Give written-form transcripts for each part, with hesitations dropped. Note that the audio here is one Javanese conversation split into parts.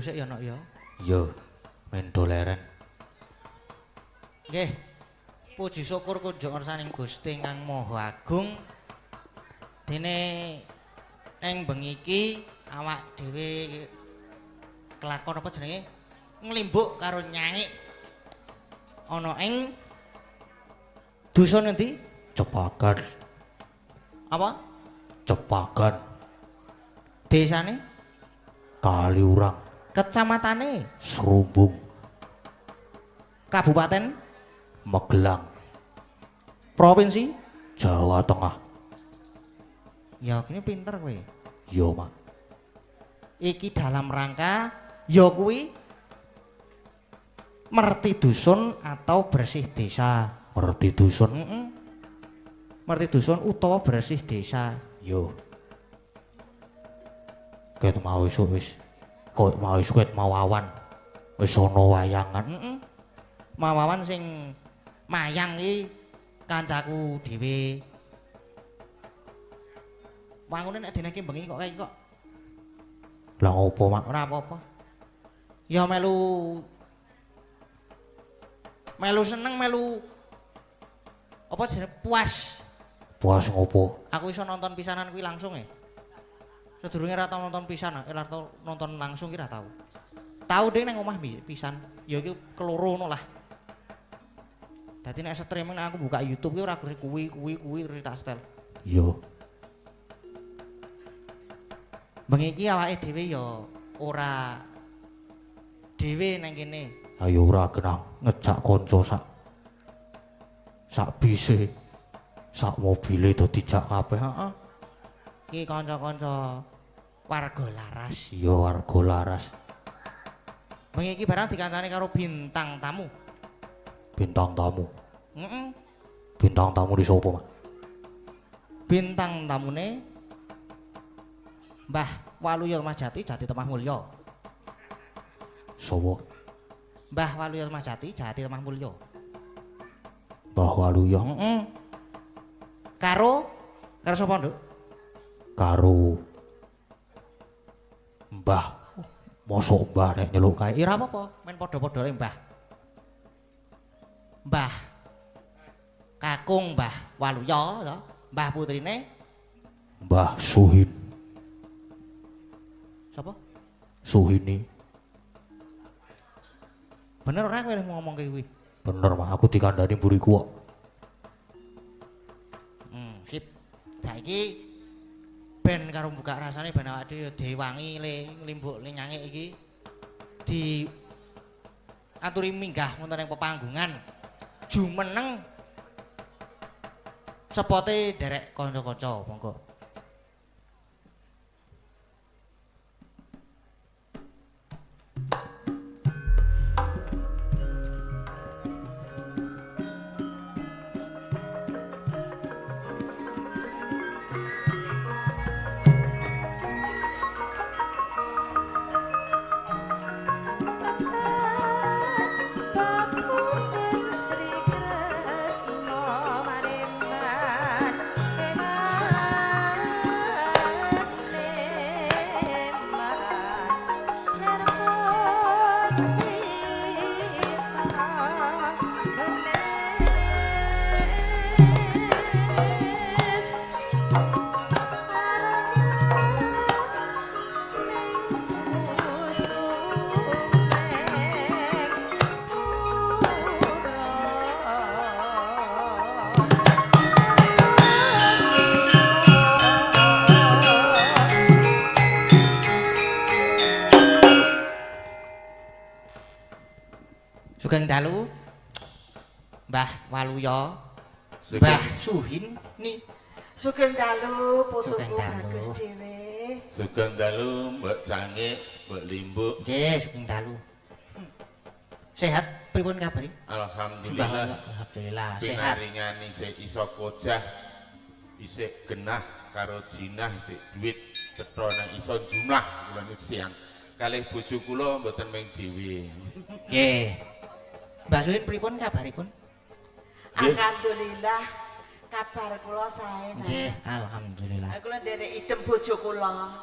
sik ya nok ya. Iya, mendo leren. Nggih. Puji syukur kunjuk ngersaning Gusti Kang Maha Agung. Dene ning bengi iki awak dhewe kelakon apa jenenge? Nglimbuk karo nyangik ana ing dusun endi? Cepakan, Apa? cepakan, Desane? Kaliurang, Kecamatane? Serumbung, Kabupaten? Magelang, Provinsi? Jawa Tengah. Ya kene pinter kowe. Iya, Mak. Iki dalam rangka ya kuwi merti dusun atau bersih desa. Ngerti dusun? Merti dusun utawa bersih desa. Yo. Ket mau esuk wis. Kok mau esuk ket mau awan. Wis ana wayangan. Mawawan sing mayang iki kancaku dhewe. Wangune nek dene iki bengi kok kaya kok Lah opo, Mak? ora apa-apa. Ya melu seneng melu apa jenenge puas. Puas ngopo? Aku iso nonton pisanan kuwi langsung ya. Sedurunge ra tau nonton pisan, ora tau nonton langsung ki ra tau. Tau deh nang omah pisan. Ya iki keloro ngono lah. Dadi nek streaming aku buka YouTube ki ora kuwi terus tak setel. Iya. Bengi iki awake dhewe ya ora dhewe nang kene. Ayo ora kenang ngejak kanca sak bise. Sak mobile do dijak kabeh, heeh. Iki kanca-kanca warga laras. Iya warga laras. Bengi iki barang dikancani karo bintang tamu. Bintang tamu. Heeh. Bintang tamu di sopo, Mak? Bintang tamune Mbah Waluya Mahjati Jati Temah Mulya. Sopo? Mbah Waluya Mahjati Jati Temah Mulya. Mbah Waluya. Karo sapa, Nduk? Karo Mbah. Mosok Mbah nek nyeluk kae. Ira apa-apa, men padha-padha Mbah. Mbah Kakung Mbah Waluya ya, Mbah putrine Mbah Suhin. sapa? Suhini. Bener ora kowe ngomong kayak kuwi? Bener, Mak, aku dikandani mburiku kok. Sip. Saiki ben karo buka rasane ben awake dhewe diwangi le nglimbuk le nyangik iki di aturi minggah wonten ing pepanggungan jumeneng sepote derek kanca-kanca monggo. Sugeng dalu Mbah Waluya, Mbah Suhin ni. Sugeng dalu putuku Sugeng dalu. bagus dhewe. Sugeng dalu Mbak Sangik, Mbak Limbuk. Nggih, sugeng dalu. Sehat pripun kabari? Alhamdulillah. Alhamdulillah sehat. Pinaringan isih iso kojah, isih genah karo jinah, isih duit cetha nang iso jumlah kula niku siang. Kalih bojo kula mboten ming dhewe. Nggih. Mbah Suhin pripun kabaripun? Alhamdulillah kabar kula sae. Nggih, alhamdulillah. Kula nderek idem bojo kula.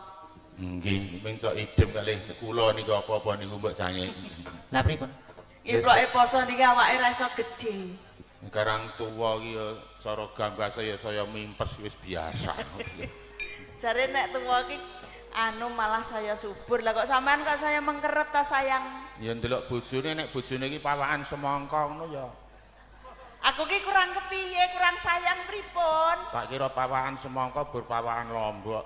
Nggih, ping sok idem kalih kula niku apa-apa niku mbok jange. Lah pripun? Ibroke poso niki awake ra iso gedhe. Sekarang tua iki ya cara gambas saya mimpes wis biasa. Jare nek tuwa iki anu malah saya subur. Lah kok sampean kok saya mengkeret ta sayang? Ya ndelok bojone nek bojone iki pawakan semangka ngono ya. Aku ki kurang kepiye, kurang sayang pripun? Tak kira pawakan semangka berpawakan lombok.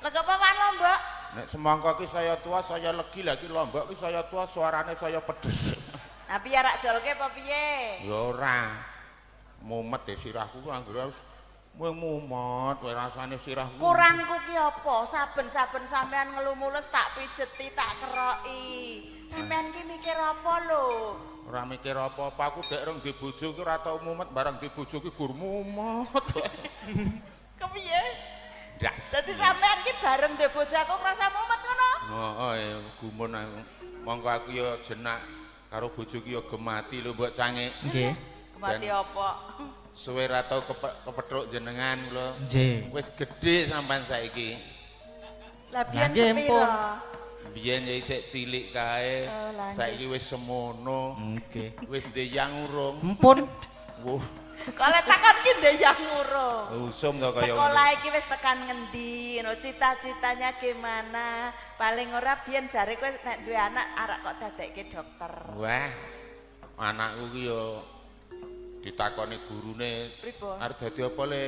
Lah kok pawan lombok? Nek semangka ki saya tua saya legi lagi lombok ki saya tua suarane saya pedes. Nah piye rak jolke apa piye? Ya ora. Mumet ya sirahku anggere harus mumet wae rasane sirahku. Kurangku ki apa? Saben-saben sampean ngelu mulus tak pijeti, tak keroki. Sampean ki mikir apa lho? Ora mikir apa-apa aku dek rong di bojo ki ora tau mumet barang di bojo ki gur mumet. Kepiye? Ndas. Dadi sampean ki bareng ndek bojo aku ngrasa mumet ngono? Heeh, gumun aku. Monggo aku ya jenak karo bojo ki ya gemati lho mbok cange. Nggih. Kemati apa? Suwe ra tau kepethuk jenengan lho. Nggih. Wis gedhe sampean saiki. Lah biyen nggih, sepiro? empun. Biyen ya isih cilik kae. Oh, lah, Saiki wis semono. Nggih. Wis ndeyang urung. Empun. Wuh, Kok lek takon ki ndeyang urung. usum to kaya Sekolah iki wis tekan ngendi? No, cita-citanya gimana? Paling ora biyen jare kowe nek duwe anak arek kok dadekke dokter. Wah, anakku ki yo ditakoni gurune Pripun? arep dadi apa le?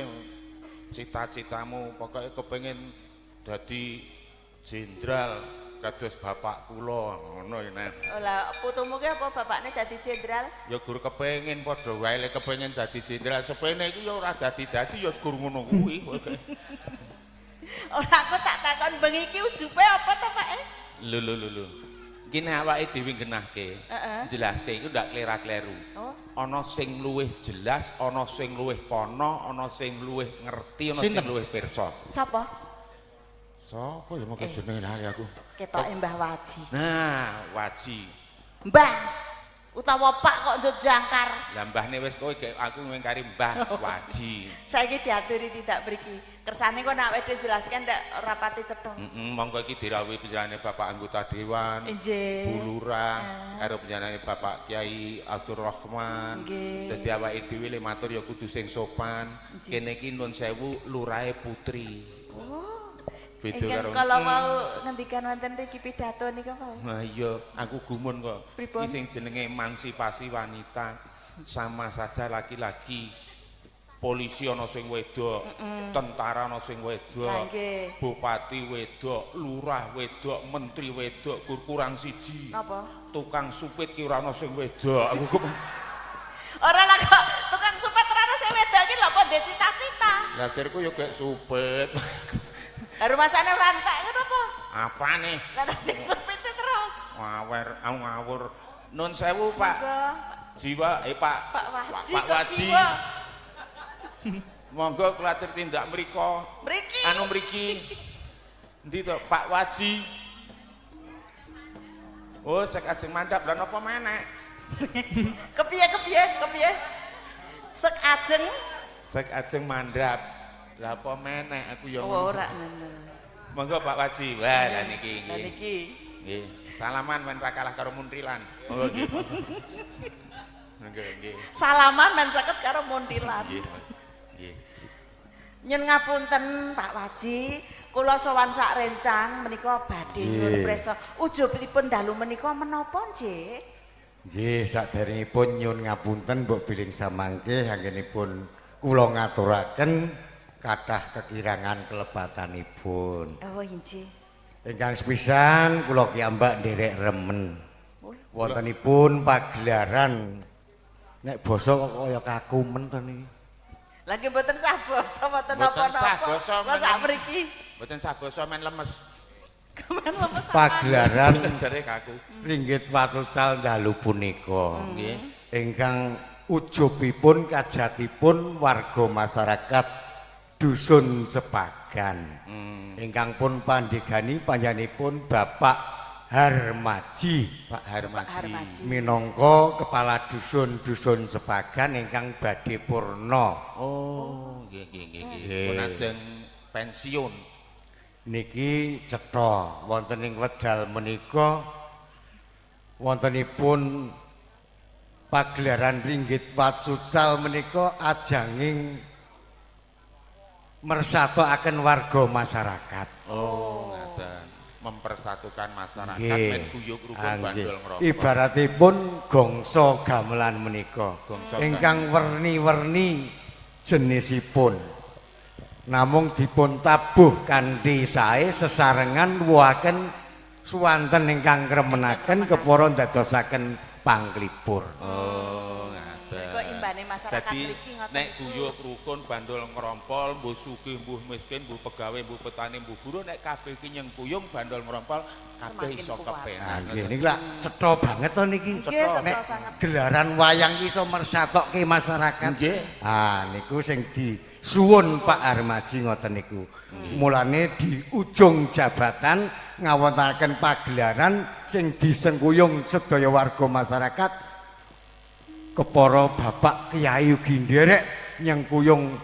Cita-citamu pokoke kepengin dadi jenderal kados bapak kula ngono ya Nek. Oh lah putumu ki apa bapakne dadi jenderal? Ya gur kepengin padha wae le kepengin dadi jenderal sepene iki ya ora dadi-dadi ya gur ngono kuwi. Ora aku tak takon bengi iki ujube apa to Pak? Lho. Iki nek awake dhewe genahke, Heeh. jelaske iku ndak klera-kleru. Oh. Ana sing luwih jelas, ana sing luwih pono, ana sing luwih ngerti, ana sing Sinten? luwih pirsa. Sapa? Sapa ya mengko jenenge lali aku. Ketoke Mbah Waji. Nah, Waji. Mbah utawa Pak kok njot jangkar. Lah mbahne wis kowe gek aku ngingkari Mbah Waji. Saiki diaturi tidak mriki. Kersane kok nek wis dijelaskan ndak ora pati cetha. Monggo iki dirawuhi penjenengane Bapak anggota dewan. Nggih. Bu Lurah, karo penjenengane Bapak Kiai Abdul Rahman. Nggih. Dadi awake dhewe le matur ya kudu sing sopan. Nggih. Kene iki nuwun sewu lurahe putri. Oh. Beda Ingkang karo kalau mau ngendikan wonten mriki pidato nika mau. Nah iya, aku gumun kok. Pripun? Iki sing jenenge emansipasi wanita. Sama saja laki-laki. Polisi ana sing wedok, tentara ana sing Lah wedok, nggih. bupati wedok, lurah wedok, menteri wedok, kurang siji. Napa? Tukang supit ki ora ana sing wedok. Aku kok Ora lah kok tukang supet ora ana sing wedok iki lho apa ndek cita-cita. lah sirku yo gek supit. Rumasane ora entek ngono apa? Apane? Lah ndek supit terus. Ngawur. Nun sewu, Pak. Jiwa, Pak. Pak Waji. Pak Waji. Monggo kulatir tindak mriko. Mriki. Anu mriki. Endi to, Pak Waji? Oh, sek ajeng mandhap lan apa meneh? Kepiye? Sek ajeng. Sek ajeng mandhap. Lah apa meneh aku ya. Oh ora ngono. Monggo Pak Waji. Wah, lah niki Lah nggih. niki. Nggih, salaman men ra kalah karo muntrilan. Oh nggih. Nggih. Salaman men seket karo muntilan. Nggih. Nggih. Nyun ngapunten Pak Waji, kula sowan sak rencang menika badhe nyuwun presa. Ujubipun dalu menika menapa nggih? Nggih, saderengipun nyuwun ngapunten mbok bilih samangke anggenipun kula ngaturaken kathah kekirangan kelebatanipun. Oh inggih. Ingkang sepisan kula kiambak nderek remen. Wontenipun pagelaran nek basa kok kaya kakumen to niki. Lagi mboten sah basa mboten Mboten sah napa-napa. basa, Kok sak mriki Mboten sah basa men lemes. kemen lemes. Pagelaran Jare kaku. ringgit watucal dalu punika. Nggih. Ingkang ujubipun kajatipun warga masyarakat Dusun Sepagan. Ingkang pun pandhegani panjenenganipun Bapak Harmaji. Pak Harmaji. Minangka kepala dusun Sepagan ingkang badhe purna. Oh, nggih. Nggih. Pun ajeng pensiun. niki cetha wonten ing wedal menika wontenipun pagelaran ringgit wacucal menika ajanging mersatokaken warga masyarakat. Oh, ngaten. Mempersatukan masyarakat Nggih. men guyub rukun Ah, bandul nggih. ngrokok. Ibaratipun gongso gamelan menika Gongso ingkang werni-werni jenisipun. Namung dipun tabuh kanthi sae sesarengan wuhaken suwanten ingkang ngremenaken kepara ndadosaken panglipur. Oh, ngaten. Kok imbane masyarakat Dadi mriki ngoten. nek guyub rukun bandul ngrompol, mbuh sugih, mbuh miskin, mbuh pegawe, mbuh petani, mbuh buruh nek kabeh iki nyengkuyung bandul ngrompol kabeh Semakin iso kuat. kepenak. Nah, nggih niki lak cetha banget to niki. Nggih, cetha Nek sangat. gelaran wayang ki iso mersatokke masyarakat. Nggih. Ah niku sing disuwun Pak Armaji ngoten niku. Mulane di ujung jabatan ngawontenaken pagelaran sing disengkuyung sedaya warga masyarakat kepara Bapak Kyai ugi nderek nyengkuyung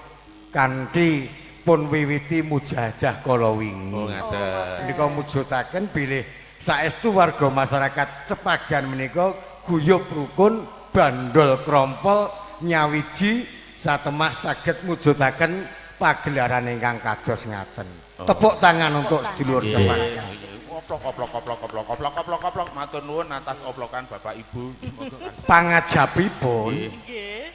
kanthi pun wiwiti mujahadah kala wingi. Oh, ngaten. Menika mujudaken bilih saestu warga masyarakat Cepagan menika guyub rukun bandol krompol nyawiji satemah saged mujudaken pagelaran ingkang kados ngaten. Tepuk tangan untuk sedulur Cepagan. Oplok, matur nuwun atas oplokan Bapak Ibu. Pangajabipun Nggih.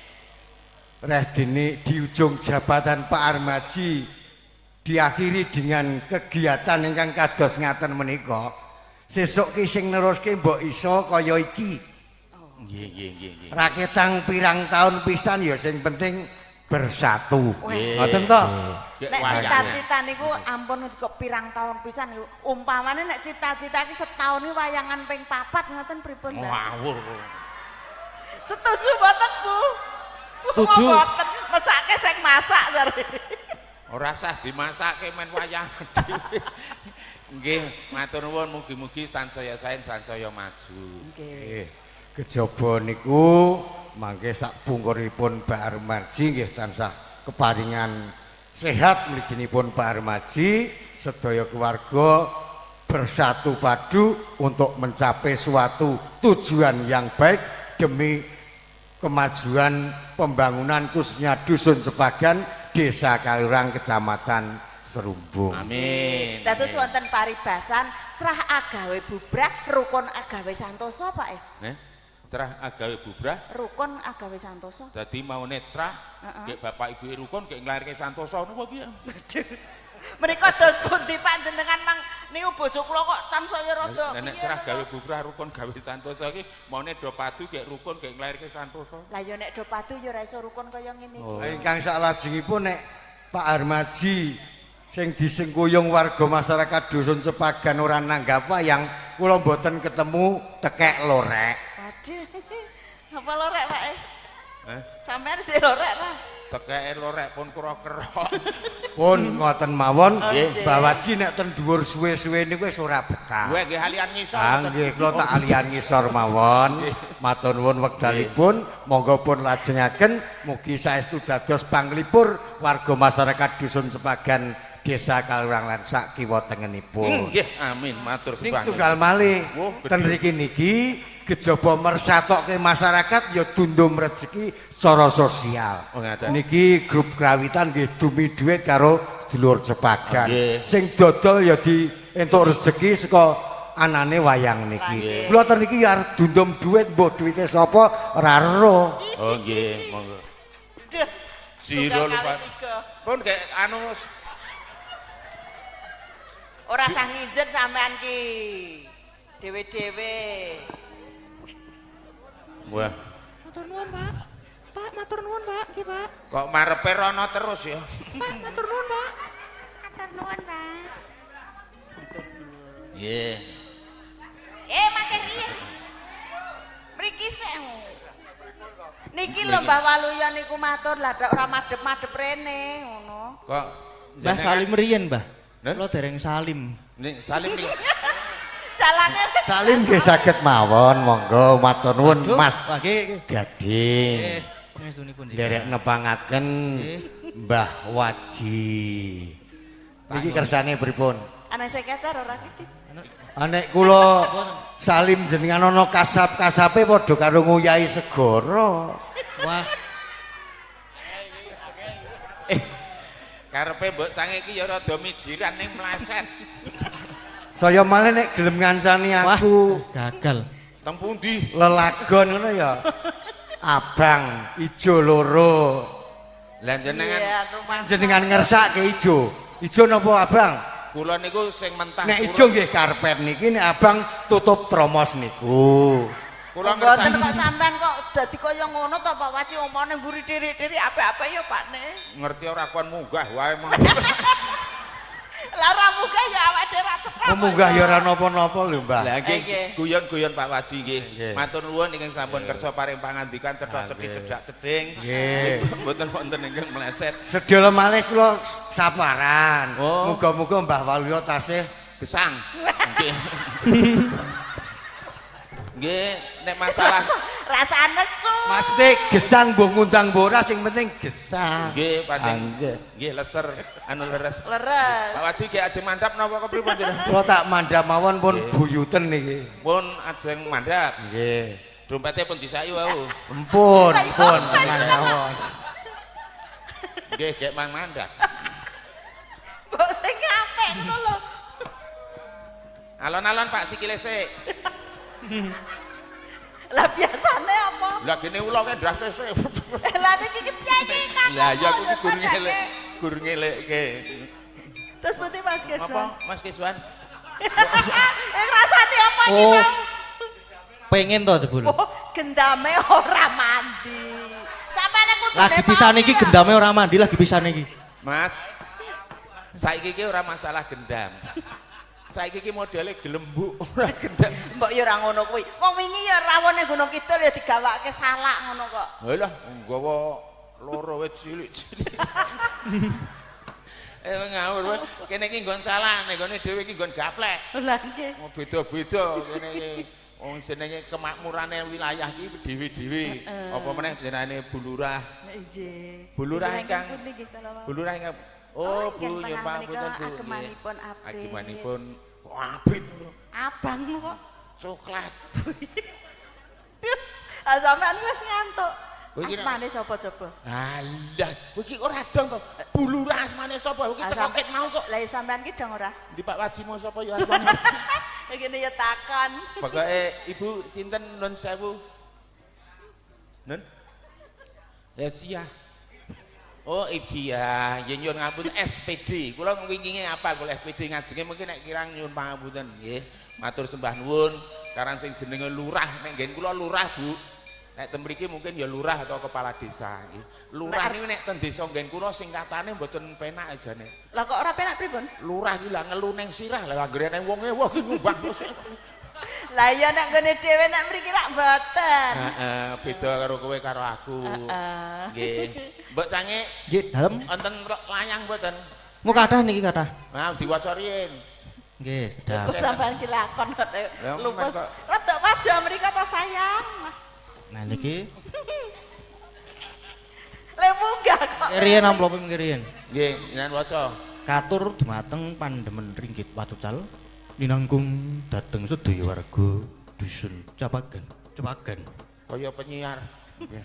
reh dene di ujung jabatan Pak Armaji diakhiri dengan kegiatan ingkang kados ngaten menika. Sesuk ki sing neruske mbok iso kaya iki. Nggih. Raketang pirang tahun pisan ya sing penting bersatu. Nggih. Ngoten to? Nek cita-cita niku ampun kok pirang tahun pisan niku. Umpamane nek cita-cita iki setahun iki wayangan ping 4 ngoten pripun, Mbak? Ngawur. Setuju mboten, Bu? Setuju. Mboten, mesake sing masak jare. Ora sah dimasake men wayang dhewe. Nggih, matur nuwun mugi-mugi sansaya sae sansaya maju. Nggih. Kejaba niku mangke sakpungkuripun Pak Armaji nggih tansah keparingan sehat mliginipun Pak Armaji sedaya keluarga bersatu padu untuk mencapai suatu tujuan yang baik demi kemajuan pembangunan khususnya Dusun Cepagan, Desa Kalurang, Kecamatan Serumbung. Amin. Dados wonten paribasan serah agawe bubrah rukun agawe santosa, Pak. Neh, cerah agawe bubrah Rukun agawe santosa. dadi maune cerah nggih bapak ibu rukun nggih nglairke santosa napa piye? Menika dos pundi panjenengan mang niku bojo kula kok tansaya rada. Nek cerah gawe bubrah rukun gawe santosa iki maune do padu nggih rukun nggih nglairke santosa. Lah ya nek do padu ya ora iso rukun kaya ngene iki. Ingkang salajengipun nek Pak Armaji sing disengkuyung warga masyarakat Dusun Cepagan ora nanggap wayang kula mboten ketemu tekek lorek. Waduh. Apa lorek, Pak? Heh, Sampeyan sih lorek ta? tekeke lorek pun kerok-kerok. Pun ngoten mawon Nggih. bawaji nek ten dhuwur suwe-suwe niku wis ora betah. Gue nggih halian ngisor. Ah nggih kula tak alian ngisor mawon. Matur nuwun wekdalipun monggo pun lajengaken mugi saestu dados panglipur warga masyarakat Dusun Cepagan Desa Kalurang lan sak kiwa tengenipun. Nggih, amin matur Ning sebanget. tunggal malih Wah, gede. ten mriki niki kejaba mersatokke masyarakat ya tundum rezeki secara sosial. Oh, ngaten. Niki grup krawitan nggih dumi dhuwit karo sedulur Cepagan. Nggih. Sing dodol ya di entuk rezeki saka anane wayang niki. Nggih. Kula ten niki ya arep dundum dhuwit mbok dhuwite sapa ora ero. Oh nggih, monggo. Duh. Sira Tunggal lupa. kali tiga. Pun kayak anu Ora sah nginjen sampean ki. Dewe-dewe. wah, Matur nuwun, Pak. Pak, matur nuwun, Pak. Nggih, Pak. kok marepe rono terus ya. Pak, matur nuwun, Pak. Matur nuwun, Pak. Nggih. Matur iya. Mriki sik. Niki lho Mbah Waluya niku matur lah ora madhep-madhep rene ngono. Kok Mbah Salim riyen, Mbah. Hah? Kula dereng salim. Nih, Salim nih. Dalane Salim nggih saged mawon monggo matur nuwun Aduh, Mas Pak, nggih. Gading. Ngestunipun sih. Derek nepangaken Nggih. Mbah Waji. Niki kersane pripun? Ana sing kecer ora iki. Nek kula salim jenengan ana kasap-kasape padha karo nguyahi segara. Wah, Karepe mbok sange iki ya rada mijiran ning mleset. Saya malah nek gelem ngancani wah, aku gagal. Teng pundi? lelagon ngono ya. Abang ijo loro. Lah jenengan Iya, aku Jenengan ngersake ijo. Ijo napa abang? kula niku sing mentah. Nek ijo nggih karpet niki, nek abang tutup tromos niku. Kula mboten ngerti. kok sampean kok dadi kaya ngono to Pak Waci omone mburi diri-diri apik-apik ya Pak Ne. Ngerti ora kon munggah wae mong. Lah ora munggah ya awake dhewe ra cekak. Munggah ya ora napa-napa lho, Mbah. Lah Nggih. nggih guyon-guyon Pak Waji nggih. Nggih. Matur nuwun ingkang sampun kersa paring pangandikan cethak-cethi Nggih. cedak cedhing. Nggih. Mboten wonten ingkang meleset. Sedaya malih kula saparan. Oh. Muga-muga Mbah Waluyo tasih Gesang. Nggih. Nggih, nek masalah Rasane nesu. Maksudnya gesang mbok ngundang mbok ora sing penting gesang. nggih pancen Nggih. nggih leser anu leres. Leres. Pak Waji nggih ajeng mandhap napa kepripun jenengan? Kula tak mandhap mawon pun buyuten niki. Pun ajeng mandhap. Nggih. Dompete pun disayu wau. Empun, tenang mawon. Nggih, gek mang mandhap. Mbok sing apik ngono lho. Alon-alon Pak sikile sik. Lah biasane apa? Lah gene ula ke drase sik. Lah niki piye kan? Lah ya aku ki gur ngelekke. Terus putih Mas Keswan. Apa Mas Kiswan? Rasane apa iki? Oh. Bang? Pengen to jebul. Oh, gendame ora mandi. Sampeyan aku Lagi pisan iki gendame ora mandi lagi pisan iki. Mas. Saiki iki ora masalah gendam. Saiki iki modele gelembuk ora gendam. Mbok ya ora ngono kuwi. Wong wingi ya rawone Gunung Kidul ya digawake salak ngono kok. Halah nggawa loro wit cilik-cilik. Ngawur wae. Kene iki nggon salah, nek gone dhewe iki nggon gaplek. Lah nggih. Oh beda-beda kene iki. Wong jenenge kemakmurane wilayah iki dhewe-dhewe. Apa meneh jenenge Bulurah. Nggih. Bulurah ingkang Pundi nggih kalau Bulurah ingkang Oh, Bu, ingkang ya tengah Pak, menika punten Bu. agemanipun apik. Agemanipun kok abrit lho. Abang kok. Coklat. Ah sampean wis ngantuk. Oh, iki Asmane sapa coba? Alah, kowe iki ora dong to. Bulurah asmane sapa? Kowe iki teko ket mau kok. Lah sampean ki dong ora? Di Pak Wajimu sapa ya asmane? Iki ya takon. Pokoke Ibu sinten nun sewu? Nun? Sia. Oh, iya, yen nyuwun ngapunten SPD. Kula wingi apa kula SPD ngajenge mungkin nek kirang nyuwun pangapunten nggih. Matur sembah nuwun karang sing jenenge lurah nek nggen kula lurah, Bu. Nek ten mriki mungkin ya lurah atau kepala desa nggih. Lurah niku nek ten desa nggen kula singkatane mboten penak ajane. Lah kok ora penak pripun? Lurah iki lah ngelu ning sirah lah anggere ning wonge wah iki nyumbang sik. Lah ya nek ngene dhewe nek mriki rak mboten. Heeh, beda karo kowe karo aku. Nggih. Mbok Cange Nggih, dalem. wonten layang mboten? Mau kathah niki kathah. Nah, diwaca riyin. Nggih, sedap. Kok sampean ki lakon kok Ya, lupus. men kok. Rodok maju mriko to sayang. Nah niki Le munggah kok. riyen amplop ngiriyen. Nggih, jenengan waca. Katur dumateng pandemen ringgit wacucal ninanggung dateng sedaya warga dusun Capagan. Kaya penyiar. Nggih.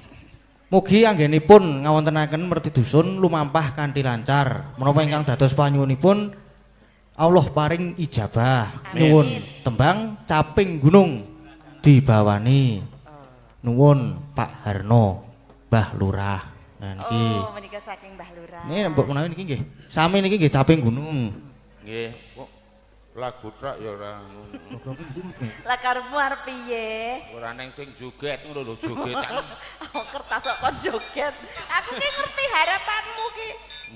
Mugi anggenipun ngawontenaken merti dusun lumampah kanthi lancar. Menapa ingkang dados panyuwunipun Allah paring ijabah. Nuwun tembang caping gunung dibawani. Nuwun Pak Harno, Mbah Lurah. Nah niki. Oh, menika saking Mbah Lurah. Niki mbok menawi niki nggih. Sami niki nggih caping gunung. Nggih. Kok lagu trak ya ora Lah karepmu arep piye? ora neng sing joget ngono lho jogetan. Oh, kertas kok kon joget. Aku ki ngerti harapanmu ki.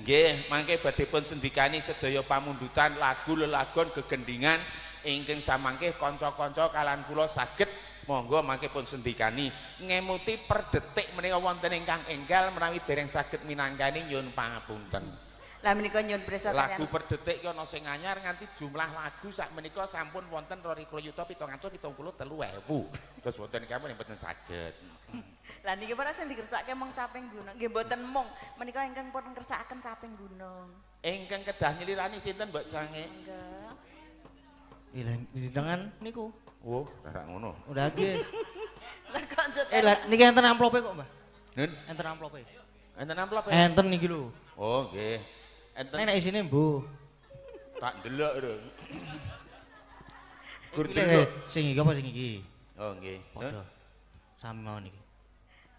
Nggih, mangke badhe pun sendikani sedaya pamundutan lagu lelagon gegendingan ingkang samangke kanca-kanca kalan kula saged monggo mangke pun sendikani ngemuti per detik menika wonten ingkang enggal menawi dereng saged minangkani nyuwun pangapunten. Lah menika nyuwun prisa Lagu per detik ki ana sing anyar nganti jumlah lagu sak menika sampun wonten 2.773.000. Terus wonten kamu yang mboten saged. Lah niki para sing dikersake mung caping gunung. Nggih mboten mung, menika ingkang pun kersakaken caping gunung. Ingkang kedah nyelirani sinten Mbak Sange? Enggak. Iya, dengan niku. Oh, ora ngono. Udah nggih. Lah kok njut. Lah niki enten amplope kok, Mbah. Nun, Enten amplope. enten amplop ya? Enten niki lho. Oh, nggih. Enten Nek isine mbuh. tak delok lho. Gur Iki delok. sing iki apa sing iki? Oh, nggih. Padha. Sami mawon iki.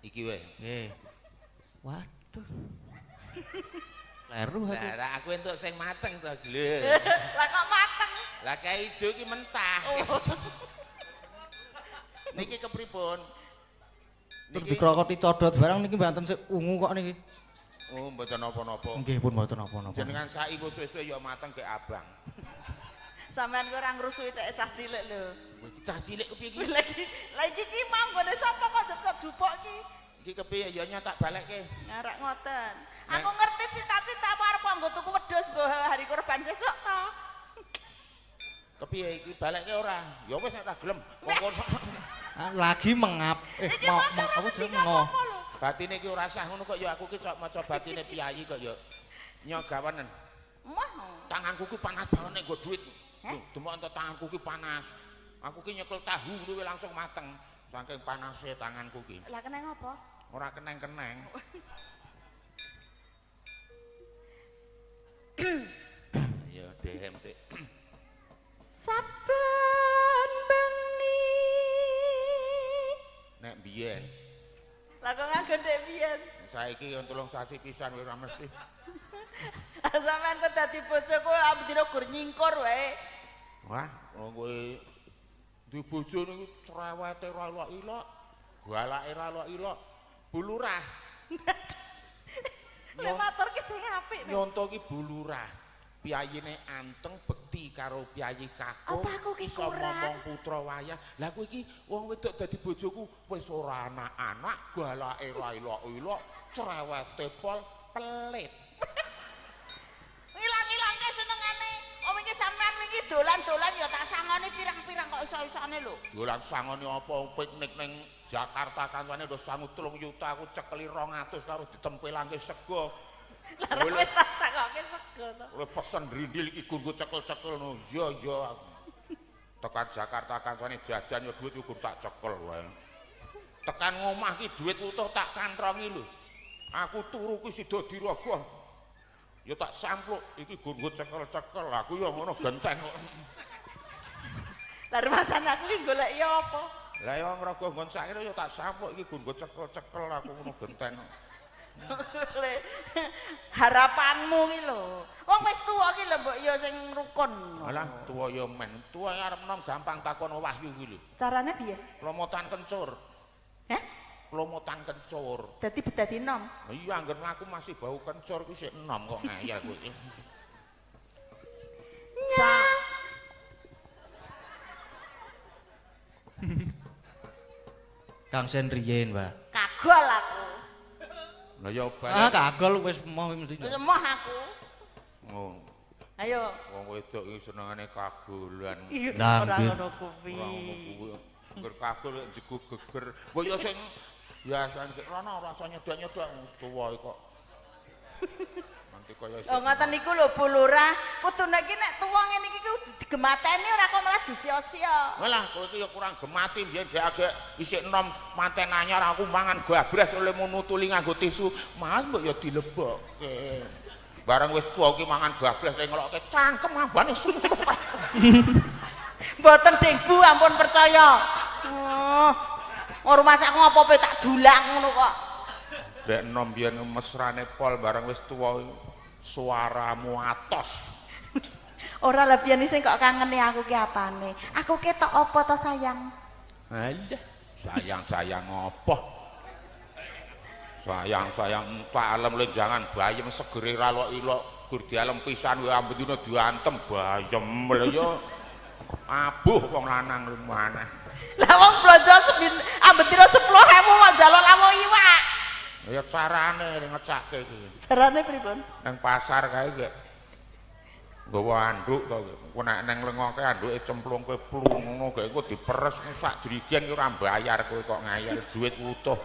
Iki wae. Nggih. Waduh. Kleru aku. Lah aku entuk sing mateng to, Glur. Lah kok mateng. Lah kae ijo iki mentah. Niki kepripun? Terus dikrokoti codot barang niki mboten sik ungu kok niki. Oh, mboten napa-napa. Nggih pun mboten napa-napa. Jenengan saiki kok suwe-suwe ya mateng kaya abang. Sampeyan ku ora ngrusui tek cah cilik lho. Iki cah cilik kepiye iki? Lah iki ki manggone sapa kok njut jupuk ki? Iki kepiye ya tak balekke. Ngarak ngoten. Aku ngerti cita-citamu arep nggo tuku wedhus nggo hari kurban sesuk to. Kepiye iki balekke ora? Ya wis nek tak gelem. Monggo Lagi mengap. Iki Mau makan apa iki jeneng ngo. apa lho? batine iki ora sah ngono kok ya aku ki cok maca batine piyayi kok ya nyogawanen. Mah. Tanganku ki panas banget nek nggo dhuwit. Heh? Demok entuk tanganku ki panas. Aku ki nyekel tahu luwe langsung mateng. Saking panase tanganku ki. Lah keneng apa? Ora keneng-keneng. Ya DM sik. Saben bengi. Nek biyen Lah kok nganggo ndek biyen? saiki yang tulung sasi pisan wis ora mesti. Sampeyan kok dadi bojoku ambedina gur nyingkur wae. Wah, kowe duwe bojo niku cerewete ora ilok-ilok, galake ora ilok-ilok, bulurah. Lah matur ki sing apik. Nyonto ki bulurah. Piyayine anteng bekti karo piyayi kakung. Apa aku ki iso kurang? ngomong putra wayah. Lah kowe iki wong wedok dadi bojoku wis ora anak-anak, galake ora ilok-ilok, cerewete pol pelit. Ilang-ilangke senengane. Oh wingi sampean wingi dolan-dolan ya tak sangoni pirang-pirang kok iso-isone lho. Dolan sangoni apa wong piknik ning Jakarta kancane udah sangu 3 juta aku cekeli 200 karo ditempelangke sego. Lah wis tak sangoke sego to. Oleh pesen drindil iki gur cekel-cekel no. Iya iya. Tekan Jakarta kancane jajan ya duit gur tak cekel wae. Tekan ngomah ki duit utuh tak kantrongi lho. Aku turu ki sida dirogoh. Ya tak sampluk iki gur cekel-cekel. Aku ya ngono genteng kok. Lah rumasan aku ki golek ya apa? Lah ya ngrogoh nggon sakire ya tak sampluk iki gur cekel-cekel aku ngono genteng. Harapanmu ki lho. Wong wis tuwa ki lho mbok ya sing rukun. Alah tuwa ya men. Tuwa arep nom gampang takon wahyu ki lho. Carane piye? Klomotan kencur. Heh? Klomotan kencur. Dadi nom. Iya angger mlaku masih bau kencur ki sik enom kok ngayal kowe iki. Nyang. Kang Sen riyen, Mbah. Kagol aku. Lah ya Ah, balik. kagol wis mau mesti. Wis emoh aku. Oh, Ayo. wong wedok iki senengane kagolan. Lah, Ora nggih. ngono kuwi. Ora ngono kuwi. Angger kagol jegu geger. Mbok ya sing biasane rono rasa nyedok-nyedok tuwa kok. Nanti kaya Oh ngoten niku lho Bu Lurah, kudune iki nek tuwa ngene iki digemateni ora kok malah disia-sia. Walah, kowe iki ya kurang gemati mbiyen dhek agek isik enom manten anyar aku mangan gabres oleh nutuli nganggo tisu. Mas mbok ya dilebokke. Barang wis tuwa iki mangan gabres ning ngelokke cangkem ambane suntuk. Mboten Ding Bu, ampun percaya. Oh, rumah sak ngopo pe tak dulang ngono kok. Dek enom biyen mesrane pol barang wis tuwa suaramu atos. Ora lah biyen sing kok kangeni aku ki apane. Aku ketok apa to sayang? Alah, sayang-sayang apa? Sayang-sayang tak alem le jangan bayem segere ra ilok gur dialem pisan wae ambedina diantem bayem lho ya. Abuh wong lanang lu maneh. Lah wong blonjo ambetira 10.000 kok njaluk lamu iwak. Ya carane ngecakke iki. Jarane pripun? Nang pasar kae gek nggawa anduk to. Ku nek nang lengoke anduke cemplungke plung ngono gek engko diperes sak drigen ki ora bayar kowe kok ngayal duit utuh.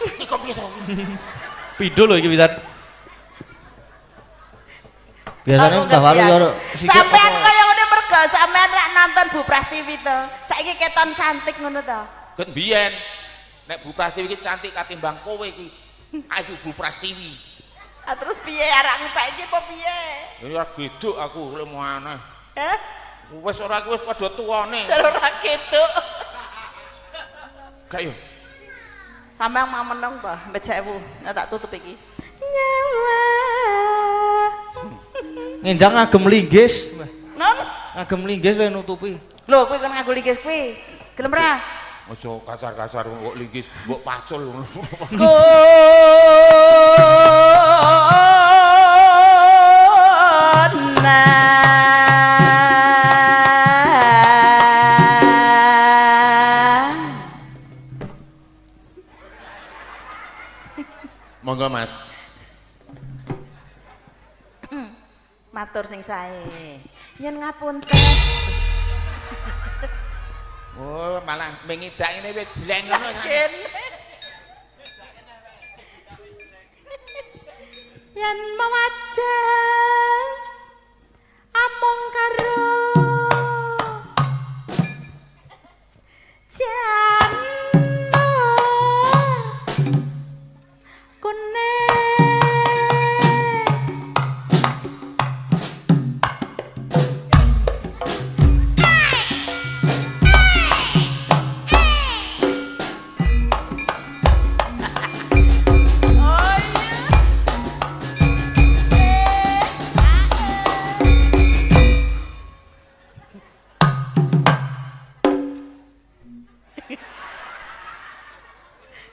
Iki kok piye to? Pidul lho iki pisan. Biasane Aku Mbah Walu ngerti, yo aku. sikik Sampean apa? kaya ngene mergo sampean rak nonton Bu Prastiwi to. Saiki keton cantik ngono to. Ket biyen nek Bu Prastiwi iki cantik katimbang kowe iki. Ayo Bu Prastiwi. Ah terus piye arek ngepek iki apa piye? Ya geduk aku lek mau aneh. Hah? Wis ora wis padha tuane. Jar ora ketok. Gak yo. Sampean mau meneng to, mbek 1000. Nah tak tutup iki. Nyawa. Ngenjang ngagem linggis. Non? Ngagem linggis le nutupi. Lho, kowe kan nganggo linggis kuwi. Gelem ra? Aja kasar-kasar kok linggis mbok pacul ngono. Monggo Mas. Matur sing sae. Yen ngapunten. Oh, malah mengidak ngene wis jleng ngono. Kene. Yen mawajah amung karo jana kuning.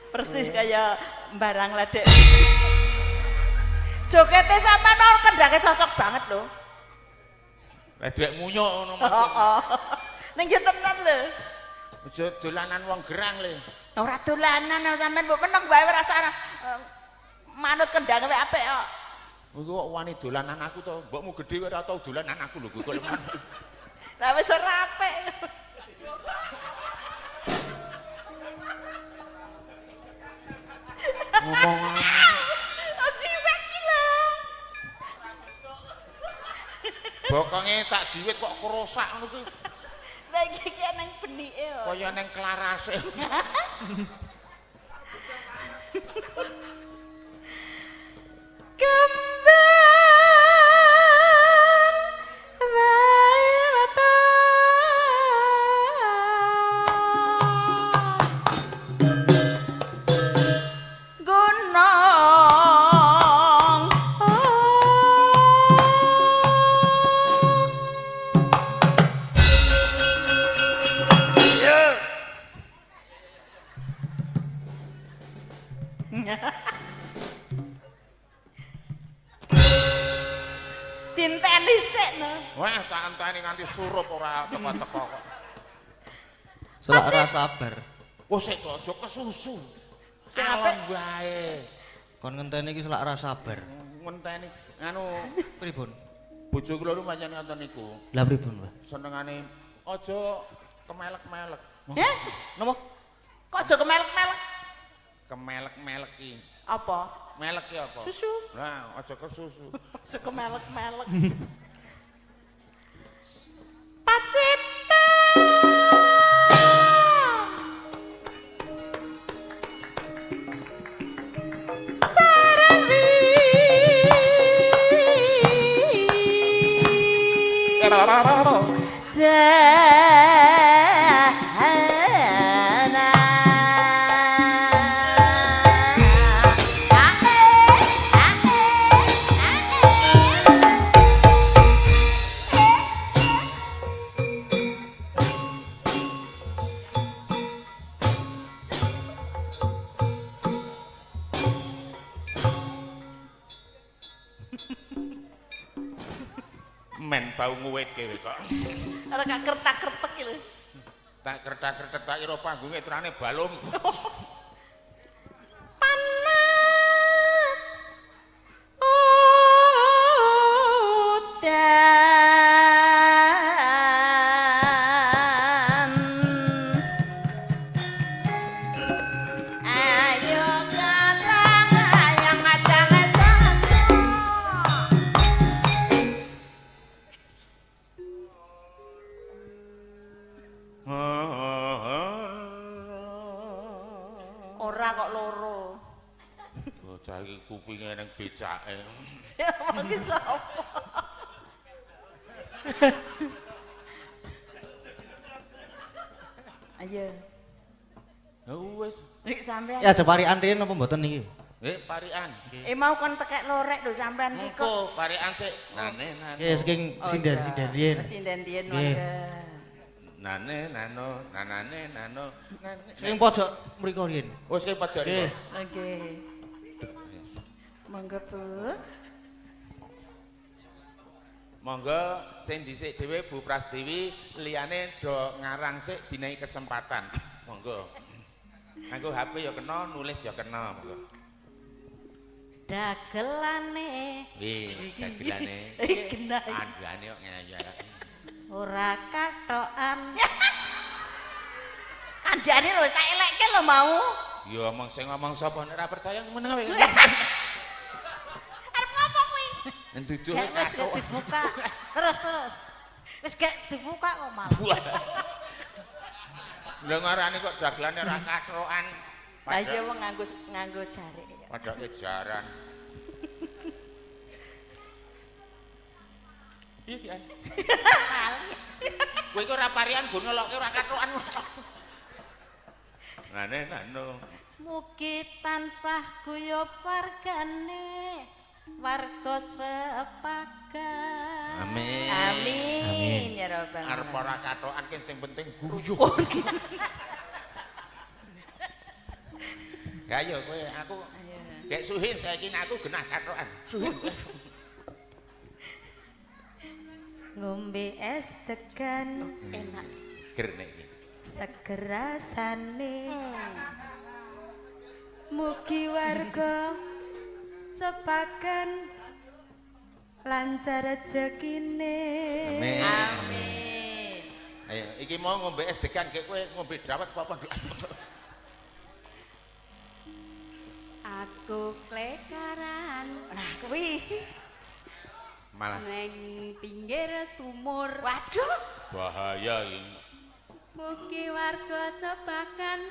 Persis kayak barang ledek. Jokete sampean ora kendake cocok banget lho. Ledek munyuk ngono Mas. Heeh. Ning yo tenan lho. Aja dolanan wong gerang le. Ora dolanan sampean mbok meneng wae ora usah manut kendhange wae apik kok. Iku kok wani dolanan aku to. Mbokmu gedhe ora tau dolanan aku lho kok lemah. Lah wis ora apik. Ngomong Jiwet iki lho. bokonge tak jiwit kok kerosak ngono kuwi. Lah iki nang benike kok. Kaya ning klarase. Kembang wae wata. Gunung. Dinteni sik no. Wah, tak enteni nganti surup ora teko-teko kok. Selak ora sabar. Oh, sik kok aja kesusu. Sing Alon apik. wae. Kon ngenteni iki selak ora sabar. Ngenteni anu Pripun? bojo kula lu pancen ngoten niku. Lah pripun, Mbah? Senengane aja kemelek-melek. Heh? Napa? Kok aja kemelek-melek? Kemelek-melek iki. Apa? Melek ki apa? Susu. Nah, aja kesusu. Aja kemelek-melek. Pacipta. Sarawi. Jana. Men bau nguwit kowe kok. Ora gak kertak-kertek iki lho. Tak kertak-kertak tak kira panggunge terane balung. Panas udan. Ayo kupinge ning becake. Ya ngomong ki sapa? Ayo. Wis. Rik sampean. Ya jeparian riyen apa mboten niki? Parian. Mau kon tekek lorek lho sampean ki kok. Engko parian sik. Nane. Ya saking sinden-sinden riyen. Sinden riyen Nggih. mangga. Nane nano, nanane nano. Sing pojok mriku riyen. Wis ki pojok Nggih. iki. Oke. Monggo Bu. Monggo sing dhisik dhewe Bu Prasdewi liyane do ngarang sik dinehi kesempatan. Monggo. Nganggo HP ya kena, nulis ya kena, monggo. Dagelane Nggih, dagelane. Genah. Andane kok ngaya. ora katokan. Kandhane lho tak elekke lho mau. Ya omong sing ngomong sapa nek ora percaya meneng wae. Arep ngomong kuwi. Entuduh Gak wis gak dibuka. Terus. Wis gak dibuka kok malah. Lha ngarani kok dagelane ora katokan. Lah iya wong nganggo jarik. Padake jaran. Iya ki. Kowe iku ora parian go nolokke ora katokan. Ngene nano. Mugi tansah guyub wargane warga Cepagan. Amin. Amin ya rabbal Arep ora katokan ki sing penting guyub. Ya yo kowe aku gek suhin saiki aku genah katokan. Suhin. Ngombe es degan enak. Ger nek iki. seger rasane. Mugi warga Cepagan lancar rezekine. Amin. Amin. Ayo iki mau ngombe es degan gek kowe ngombe dawet apa Aku klekaran Nah kuwi. malah neng pinggir sumur. Waduh. bahaya iki. Mugi warga Cepagan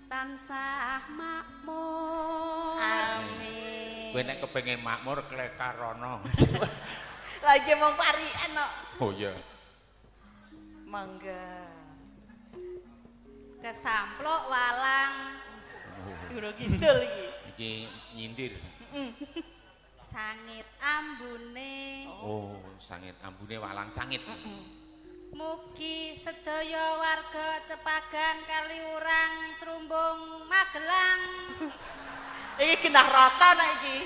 tansah makmur. Amin. Kowe nek kepengin makmur klekarono. Lagi mau parian kok. Oh iya. Mangga. Kesamplok walang Guru kidul iki. Iki nyindir. sangit ambune. Oh, sangit ambune walang sangit. Mugi sedaya warga Cepagan Kaliurang Srumbung Magelang Iki genah rata nek iki.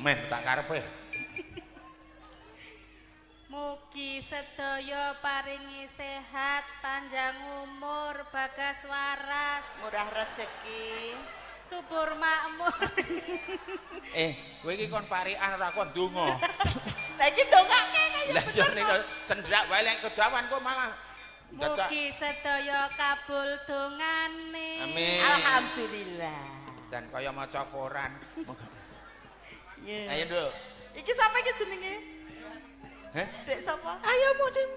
Men tak karepe. mugi sedaya paringi sehat panjang umur bagas waras Murah rezeki. subur makmur. Kowe iki kon parikan ora kon ndonga. Lah iki dongake kaya. Lah yo ning cendrak wae lek kedawan kok malah dadak. Mugi sedaya kabul dongane. Amin. Alhamdulillah. Dan kaya maca koran. Yeah. Ayo, Nduk. Iki sapa iki jenenge? Heh? Dek sapa? Ayo mudin.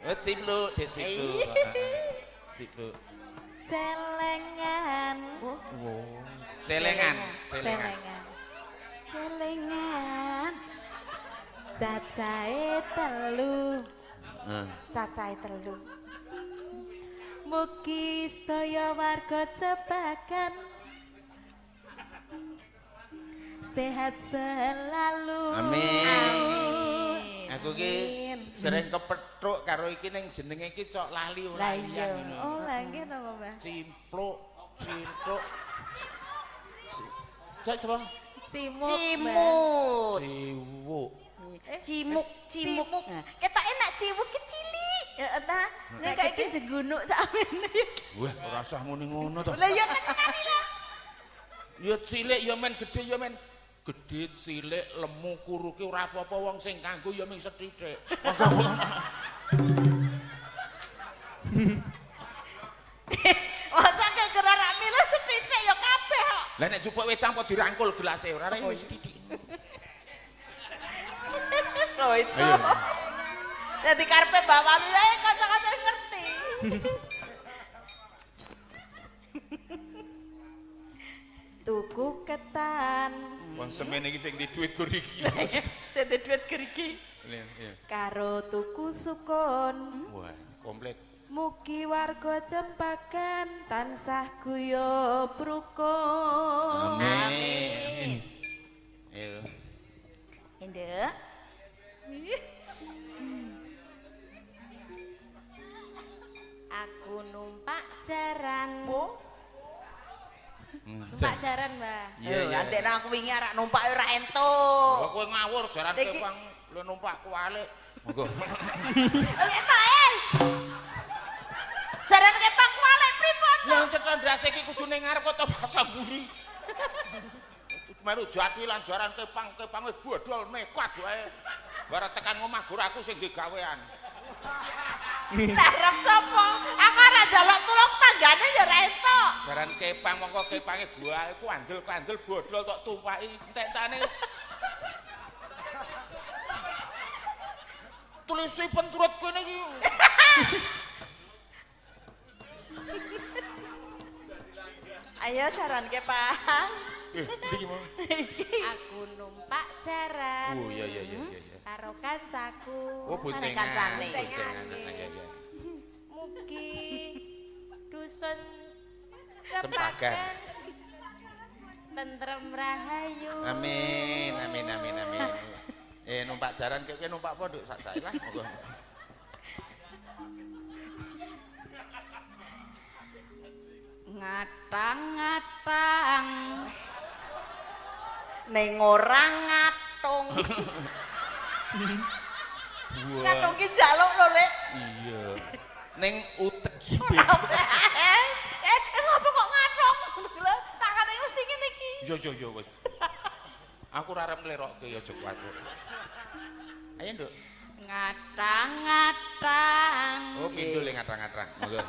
Oh, Ciplu, Dek Ciplu. Ciplu. Celengan. Selengan. Celengan. Cacahe telu. Cacahe telu. Mugi sedaya warga Cepagan sehat selalu. Amin. Aku ki sering kepethuk karo iki ning jenenge iki cok lali ora liyan ngono. Oh, lah nggih napa, Mbah? Cimpluk. Sapa? Cimuk. Cimut. Ciwuk. Cimuk. Nah, ketok enak ciwuk ki cilik. Ya ta. Nek kaya iki jegunuk sakmene. Wah, ora usah muni ngono to. Lah ya tenan lho. Ya cilik ya men gedhe ya men. Gedhe cilik lemu kuruke ora apa-apa wong sing kanggo ya mung sethithik. Masa gegera rak milih sethithik ya kabeh kok. Lah nek jupuk wedang kok dirangkul gelase ora rene wis sithithik. Oh itu. Jadi karepe bawa lu ya kanca-kanca ngerti. tuku ketan Wong semen iki sing di dhuwit gur iki. Sing duwe duit gerigi. Iya. karo tuku sukun. Wah, komplit. Mugi warga Cempaka tansah guyub rukun. Amin. Ayo. Induk. Aku numpak jaran. Bu. Numpak jaran, Mbah. Iya, iya. Andekne aku wingi arek numpak ora entuk. Lah kowe ngawur jaran Iki- kepang lu numpak kualik. Monggo. Entuk Jaran kepang kualik pripun? Lah cetok ndrase iki kudune ngarep kok basa mburi. Melu jati lan jaran kepang wis bodol nekat wae. Bara tekan omah gur aku sing digawean. Arep sapa? Aku ora njaluk tulung tanggane ya ora entuk. Jaran kepang mongko kepange gua iku andel-kandel bodol tok tumpaki entek-entane. Tulisipun turut kene iki. Ayo jaran kepang. Iki mau. Aku numpak jaran. Oh iya. Karo kancaku. Oh bocengan. kancane. Bocengan. Iya. Mugi dusun Cempaka. Cempaka tentrem rahayu. Amin. Numpak jaran kowe numpak apa nduk sak lah monggo. Ngatang-ngatang Ning ora ngatung. Ngatung ki njaluk lho, Lek. Iya. Ning utek Ngapa kok ngatung? Lho, tangane mesti ngene iki. Yo wis. Aku ora arep nglerokke ya aja kuwatir. Ayo, Nduk. ngatang-ngatang Oh, pindul yang ngatang-ngatang. Monggo.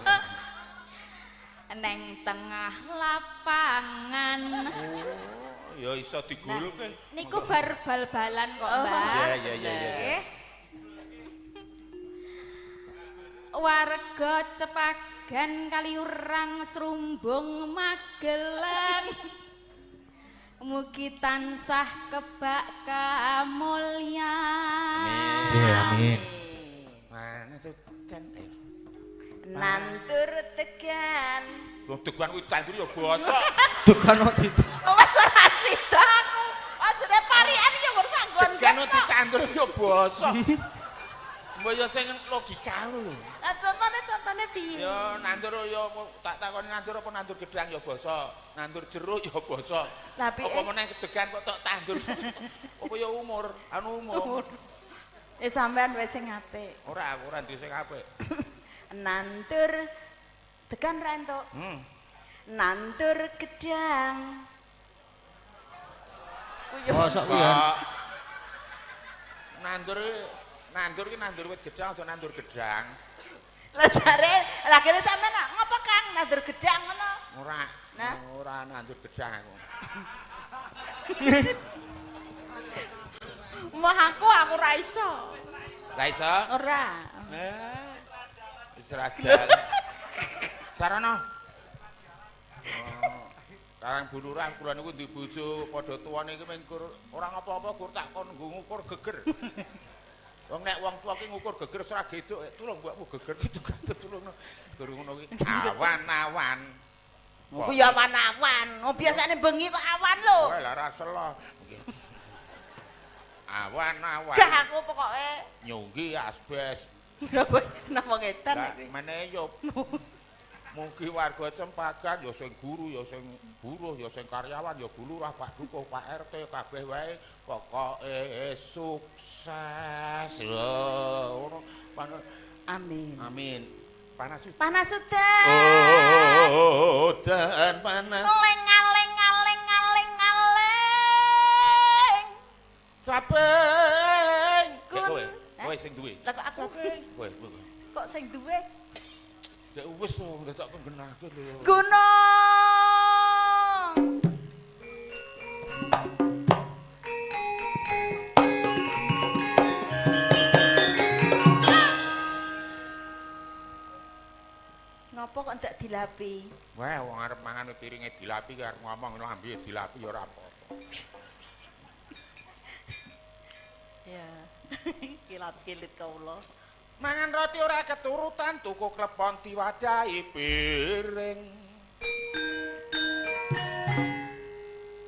neng tengah lapangan. Oh, ya iso digulke. Niku bar bal-balan kok, Mbak. Iya. Nggih. Warga Cepagan Kaliurang Srumbung Magelang. Mugi tansah kebak kamulyan. Amin. Mana sudan Nantur tegan. Wong degan kuwi tandur ya bosok. Tekan kok itu. Oh, Mas ora sida aku. Ajane parian ya nggon sanggon. Degan kok ditandur ya bosok. Mbok ya sing logika lho. Nah, contone piye? Ya nandur ya tak takoni nandur apa nandur gedang ya bosok. Nandur jeruk ya bosok. Lah piye? Apa meneh degan kok tok tandur. Apa ya umur, umum. Sampean wis sing apik. Ora, aku ora duwe sing apik. Nantur tekan ra entuk. Nantur gedang. Bosok kuwi ya. Nandur ki nandur wit gedang aja nandur gedang. Lah jare kene sampean ngopo Kang nandur gedang ngono? Ora. Nah. Ora nandur gedang aku. Moh aku ora iso. Lah iso? Ora. Wis rajal. Sarana. Karang buluran kula niku ndi bojo padha tuwane iki mengkur ora apa-apa gur tak kon ngukur geger. Wong nek wong tuwa ki ngukur geger ora geduk, tulung mbokmu geger ki tulung. Guru ngono ki awan-awan. Ku ya awan-awan. Oh biasane bengi kok awan lho. Wae lah ra selo. Awan-awan. Gak aku pokoke. Nyunggi asbes. Napa ngetan Lah iki? meneh yo mugi warga Cempagan ya sing guru ya sing buruh ya sing karyawan ya Bu Lurah Pak Dukuh Pak RT kabeh wae pokoke sukses lho ngono. Amin. Amin. Panas sudah. Panas sudah. Oh, dan panas. Leng-aleng. Sapeng. Kun. Kowe sing duwe. Lah kok aku Kowe. kok sing duwe? Ya wis to, ndak tak genahke lho. Gunung. Ngapa kok ndak dilapi. Wah, wong arep mangan piringe dilapi karo ngomong lambe dilapi ya ora apa-apa. Ya. Kilat-kilit kaula. Mangan roti ora keturutan, tuku klepon diwadahi piring.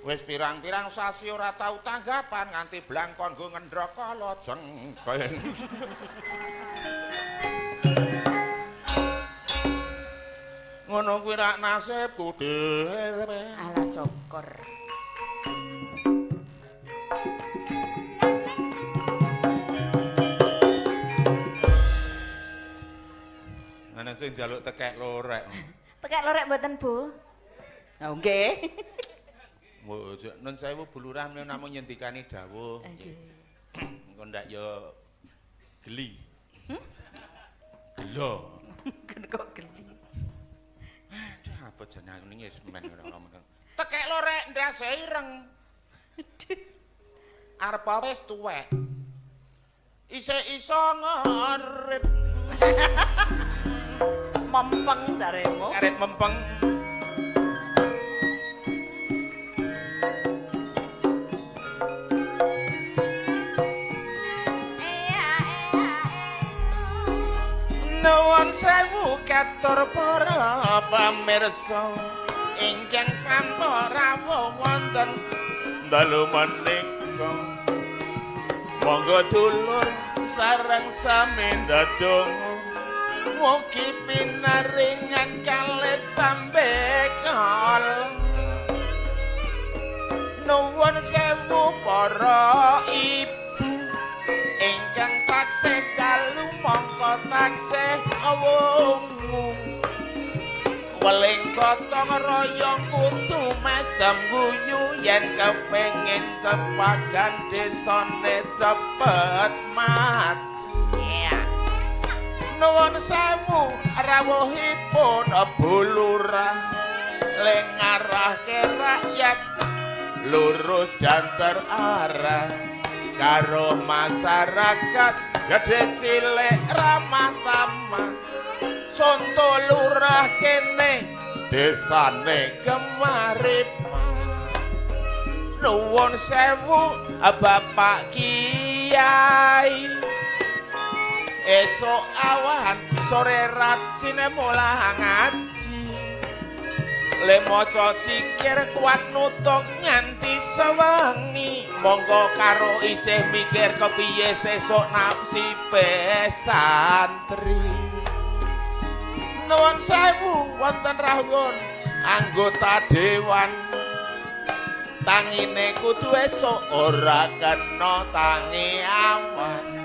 Wis pirang-pirang sasi ora tau tanggapan nganti blangkon nggo ngendrok kala jengking. Ngono kuwi rak nasibku dhewe. Ala syukur. Ana sing njaluk tekek lorek. Tekek lorek mboten, Bu? Oh, nggih. Nun sewu Bu Lurah menawa namung nyendikani dawuh. Nggih. Engko ndak ya geli. Gelo. Kok geli. Aduh, apa jeneng ning wis men ora ngomong. Tekek lorek ndase ireng. Arep wis tuwek. Isih iso ngarit. Mempeng jaremu. Karet mempeng. Nuwun sewu katur para pamirsa ingkang sampun rawuh wonten dalu menika. Monggo dulur sareng sami ndedonga mugi pinaringan kalih sambe kala. Nuwun sewu para ibu ingkang taksih dalu mongko taksih wungu weling gotong royong kudu mesem guyu yen kepengin cepagan desane cepet mati. Nuwun sewu rawuhipun Bu Lurah ling ngarahke rakyat lurus dan terarah karo masyarakat gede cilik ramah tamah. Conto lurah kene desane Kemaripan. Nuwun sewu Bapak Kiai. Esok awan sore rajin mulang ngaji. Le maca cikir kuat nutuk nganti sewengi. Monggo karo isih mikir kepiye sesuk nasibe santri. Nuwun sewu wonten rawuh anggota dewan. Tangine kudu esuk ora kena tangi awan.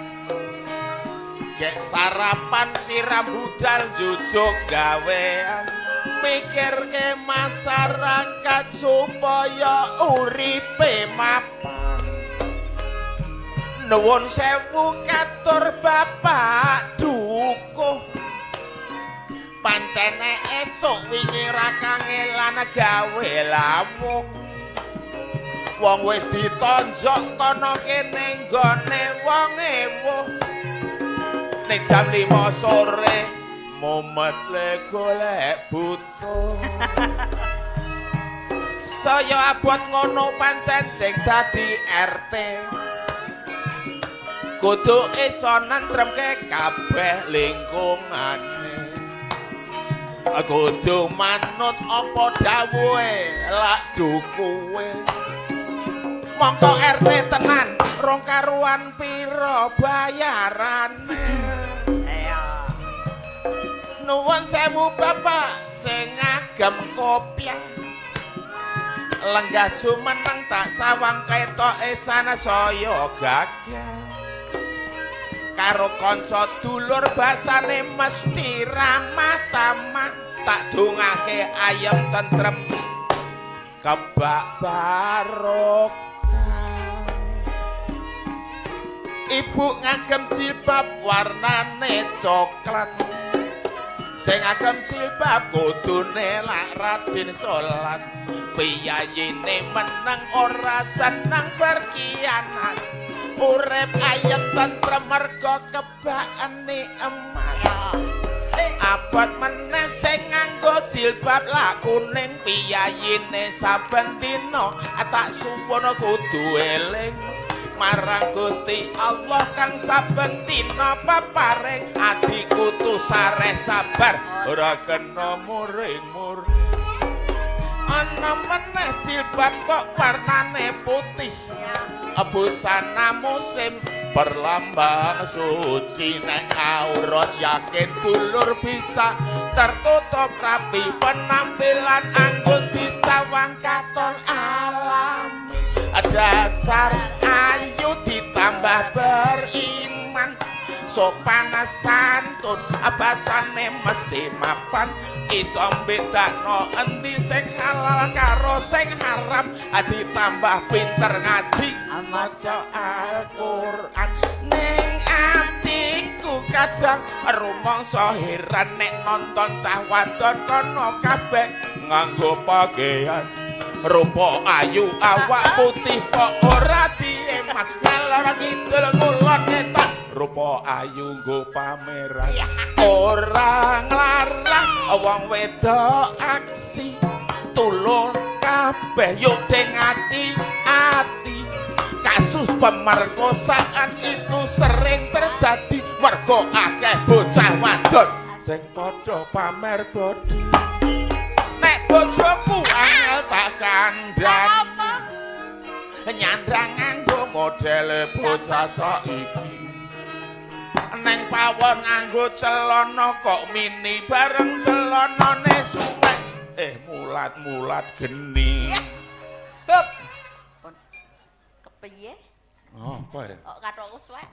Gek sarapan siram budal jujuk gawean. Mikirke masyarakat supaya uripe mapan. Nuwun sewu katur Bapak Dukuh. Pancene esuk wingi ra kangelan gawe lawuh. Wong wis ditonjok kono kene nggone wong ewuh. Ning jam 5 sore mumet le golek butuh. Saya abot ngono pancen sing dadi RT. Kudu iso nantremke kabeh lingkungane. Kudu manut apa dawuhe lak dukuwe. Mongko RT tenan rong karuan pira bayarane. Nuwun sewu Bapak sing ngagem kopiah. Lenggah jumeneng tak sawang ketoke sanesaya gagah. Karo kanca dulur basane mesti ramah tamah. Tak dongake ayem tentrem kebak barokah. Ibu ngagem jilbab warnane coklat. Sing ngagem jilbab kudune lak rajin salat. Piyayine meneng ora seneng berkhianat. Urip ayem tentrem merga kebakane emas. Abot meneh sing nganggo jilbab lah kuning piyayine saben dina tak suwun kudu eling marang Gusti Allah kang saben dina peparing adiku tu sareh sabar ora kena muring-muring ana meneh jilbab kok warnane putih busana musim berlambang suci nek aurat yakin dulur bisa tertutup rapi penampilan anggun disawang katon alam dasar ayu ditambah beriman sopan santun abasane mesti mapan iso bedakno endi sing halal karo sing haram ditambah pinter ngaji maca Al-Qur'an ning atiku kadang rumangsa heran nek nonton cah wadon kono kabeh nganggo pakaian rupa ayu awak putih kok ora dieman ngalor kidul kulon ngetok rupa ayu nggo pameran ora nglarang wong wedok aksi tulung kabeh yuk deng ati-ati kasus pemerkosaan itu sering terjadi mergo akeh bocah wadon sing padha pamer bodi nek bojoku angel tak kandhani nyandang nganggo modele bocah sok iki neng pawon nganggo celana kok mini bareng celanane suwek mulat-mulat geni Bob kepiye apa ya kok kathokku suwek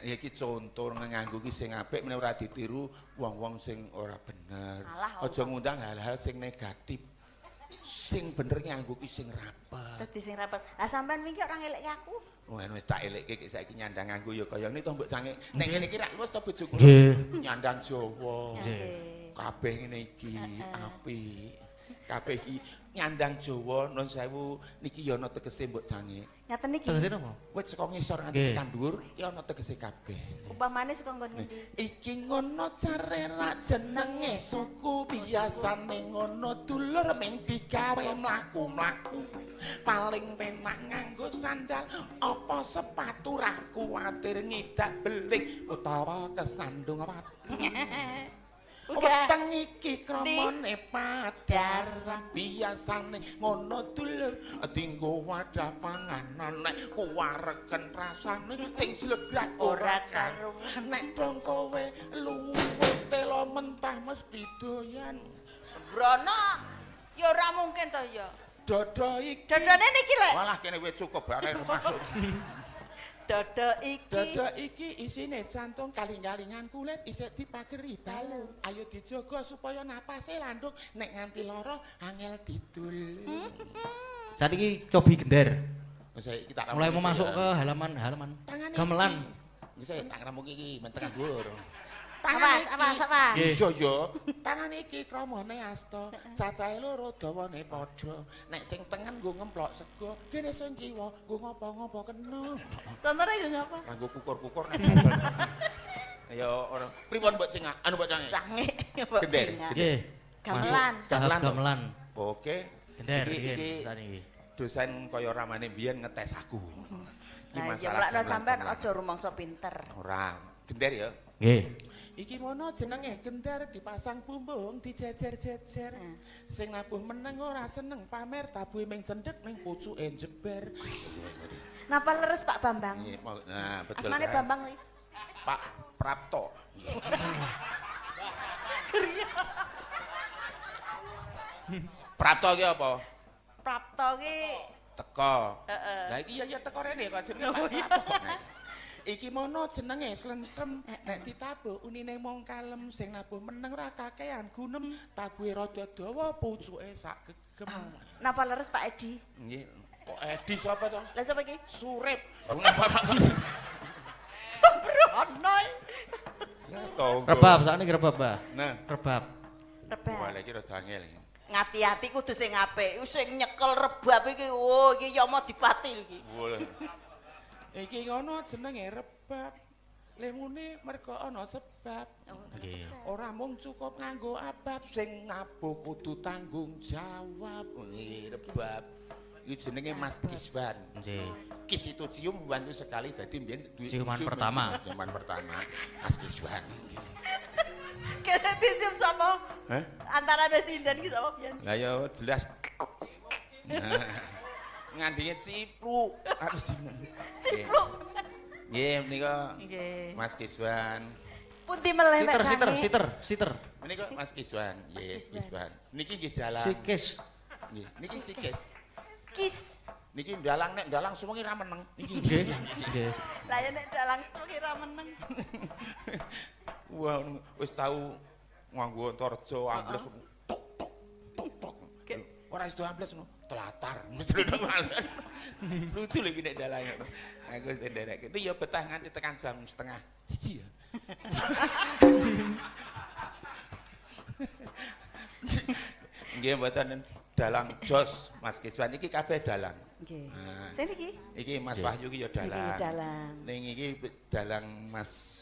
ya iki contoh nganggo ki sing apik meneh ora ditiru wong-wong sing ora bener aja ngundang hal-hal sing negatif sing bener nganggo ki sing rapet dadi sing rapet lah sampean wingi ora ngeleki aku wis tak elekke saiki nyandang nganggo ya kaya ngene to mbok sange nek ngene iki rak luwes to bojoku nyandang Jawa kabeh ngene iki apik kabeh iki nyandang Jawa nun sewu niki ya ana tegese mbok sange ngaten iki tegese napa wis saka ngisor nganti tekan dhuwur ya ana tegese kabeh upamane saka nggon ngendi iki ngono care rak jenenge suku biasane ngono dulur ming digawe mlaku-mlaku paling penak nganggo sandal apa sepatu ra kuwatir ngidak belik utawa kesandung watu weteng iki kramane padar biasane ngono dulur dinggo wadah panganan nek kuwaregen rasane sing slegrak ora karo nek dong kowe luwih telo mentah mesti doyan sembrono ya ora mungkin to ya dodo iki dodone niki lek walah kene wis cukup bare masuk dodo iki isine jantung kaling-kalingan kulit isih dipageri balung ayo dijaga supaya napase landung nek nganti lara angel didul saiki cobi gender saiki tak mulai mau masuk ke halaman gamelan bisa tak ngremuk iki mentekan dhuwur apa iya ya tangan iki kramane asta cacahe loro dawane padha nek sing tengen nggo ngemplok sego kene sing kiwa nggo ngopo-ngopo kena contone nggo ngapa nggo kukur-kukur nek ya ora pripun mbok cengak anu mbok cange cange mbok cengak nggih gamelan oke gender iki saniki dosen kaya ramane mbiyen ngetes aku iki masalah sampean aja rumangsa pinter ora gender ya nggih iki mono jenenge gender dipasang bumbung dijejer-jejer sing nabuh meneng ora seneng pamer tabuhe ming cendhek ning pucuke jeber napa leres Pak Bambang nah betul asmane Bambang iki Pak Prapto Prapto ki apa Prapto ki teko lah iki ya teko rene kok jenenge Pak Prapto iki mono jenenge slentrem nek ditabuh unine mung kalem sing nabuh meneng ra kakean gunem tabuhe rada dawa pucuke sak gegem napa leres Pak Edi nggih kok Edi sapa to lha sapa iki Surip sembrono rebab sakniki rebab Mbah nah rebab wah iki rada angel ngati-ati kudu sing apik sing nyekel rebab iki oh iki Yama Dipati iki iki ngono jenenge rebab Lemune mergo ana sebab. Nggih. Ora mung cukup nganggo abab sing nabuh kudu tanggung jawab. Nggih, rebab. Iki jenenge Mas Kiswan. Nggih. Kis itu cium membantu sekali dadi mbiyen Ciuman pertama. Ciuman pertama Mas Kiswan. Kene dicium sapa? Hah? Antara ada sinden ki sapa pian? Lah ya jelas. Ngandine cipluk. Cipluk. Nggih, menika Nggih. Mas Kiswan. Pundi meleh Pak Siter. Menika Mas Kiswan. Mas Nggih, Kiswan. Kiswan. Niki nggih dalang. Sikis. Nggih, niki sikis. Kis. Niki dalang nek dalang sewengi ra meneng. Niki Nggih. Nggih. Lah ya nek dalang kira meneng. Wah, wis tau nganggo torjo ambles tok tok tok tok. Ora iso ambles ngono, telatar. Lucu lho iki nek dalang. Aku wis nderek. Itu ya betah nganti tekan jam 12:30 ya. Nggih mboten dalang jos Mas Kiswan iki kabeh dalang. Nggih. Nah, Sing iki? iki Mas Wahyu iki ya dalang. Iki dalang. Ning iki dalang Mas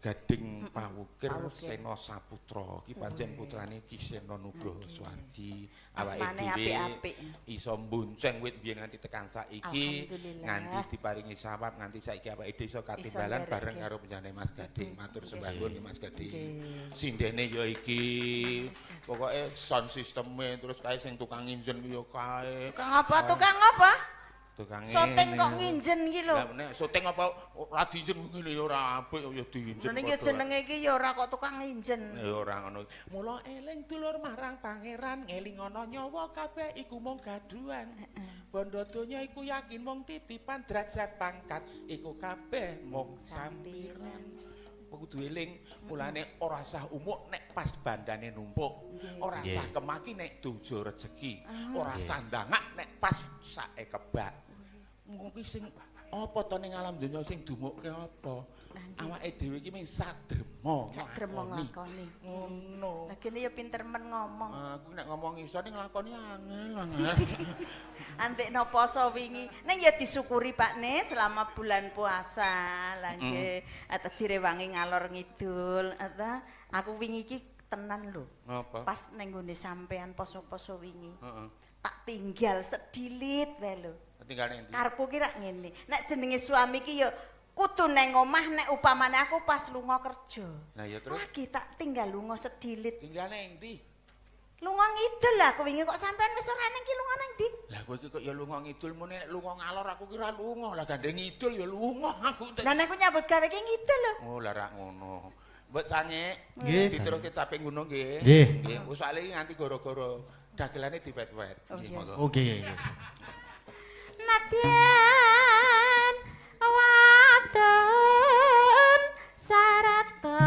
Gading Pawukir Sena Saputra. Iki pancen putrane Ki Sena Nugroho Swardi. Asmane Awake apik-apik. iso mbonceng wit biyen nganti tekan saiki. Alhamdulillah. Nganti diparingi sawab nganti saiki awake dhewe iso katinggalan nderek, bareng nggih. karo penjane Mas Gading. Matur sembah nuwun Mas Gading. Nggih. Sindene ya iki. Pokoke sound sisteme terus kae sing tukang injen ya kae. Tukang apa? Tukang apa? Tukang Syuting kok nginjen iki lho. Lah nek syuting apa ora diinjen ngene ya ora apik ya diinjen. Lha niki jenenge iki ya ora kok tukang nginjen. Ya ora ngono. Mula eling dulur marang pangeran, eling ana nyawa kabeh iku mung gaduhan. Bondo donya iku yakin mung titipan derajat pangkat, iku kabeh mung sampiran. Kudu eling, mulane ora sah umuk nek pas bandane numpuk. Ora sah kemaki nek dojo rejeki. Ora sah ndangak nek pas sae kebak. Ngopi sing apa to ning alam donya sing dumukke apa? Awake dhewe iki mung sadrema. Sadrema nglakoni. Ngono. Lah kene ya pinter men ngomong. Aku nek ngomong iso ning nglakoni angel. Antekno poso wingi. Ning ya disyukuri Pakne selama bulan puasa. Lah nggih, ate direwangi ngalor ngidul. Aku wingi iki tenan lho. Apa? Pas ning nggone sampean poso-poso wingi. Heeh. Tak tinggal sedilit wae lho. Tinggal ning ndi? Karepku ki rak ngene. Nek jenenge suami ki ya kudu neng omah nek upamane aku pas lunga kerja. Lah ya terus Lagi tak tinggal lunga sedilit. tinggal ning ndi? Lunga ngidul lah aku wingi kok sampean wis ora ning ki lunga nang ndi? Lah kowe iki kok ya lunga ngidul mune nek lunga ngalor aku kira lunga. Lah gandeng ngidul ya lunga aku. Lah nek aku nyambut gawe ki ngidul lho. Oh lah rak ngono. Mbok Sanye Nggih. diteruske caping gunung nggih. Nggih. Nggih. Wis soalé iki nganti gara-gara dagelane diwet-wet. Nggih monggo. Oke. Nadyan wadon sarata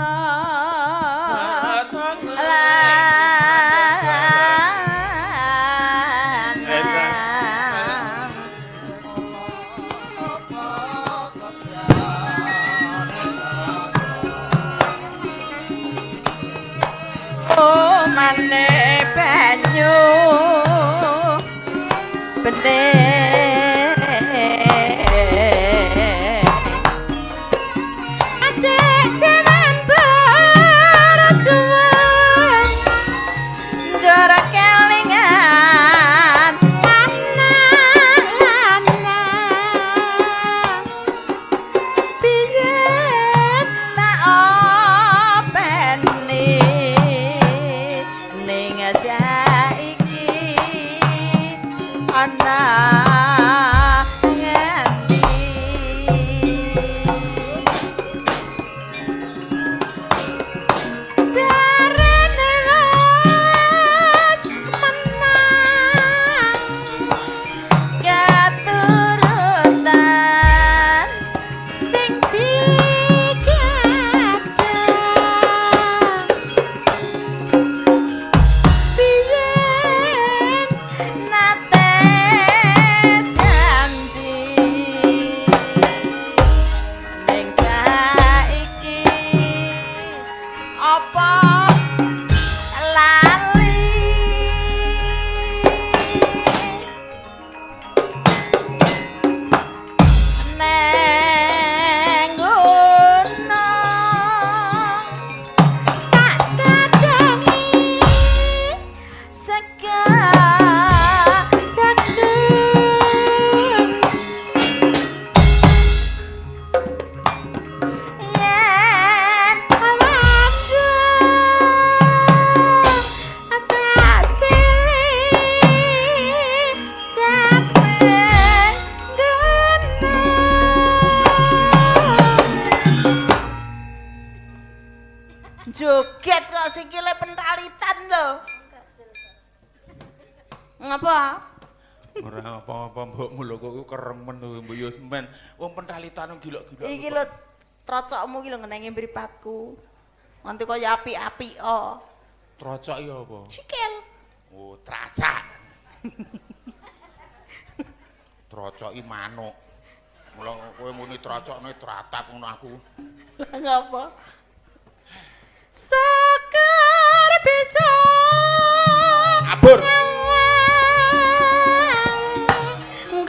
mane banyu bener Joget kok sikile pentalitan lho. Ngapa? Ora apa-apa mbokmu lho kok kereng men mbok yo men. Wong pentalitan gila-gila. Iki lho trocokmu iki lho ngenenge mripatku. Nganti kaya apik-apik o. Trocok ya apa? Sikil. Oh, tracak. Trocok iki manuk. Mula kowe muni trocokne tratap ngono aku. Lah ngapa? Sekar bisa Abur.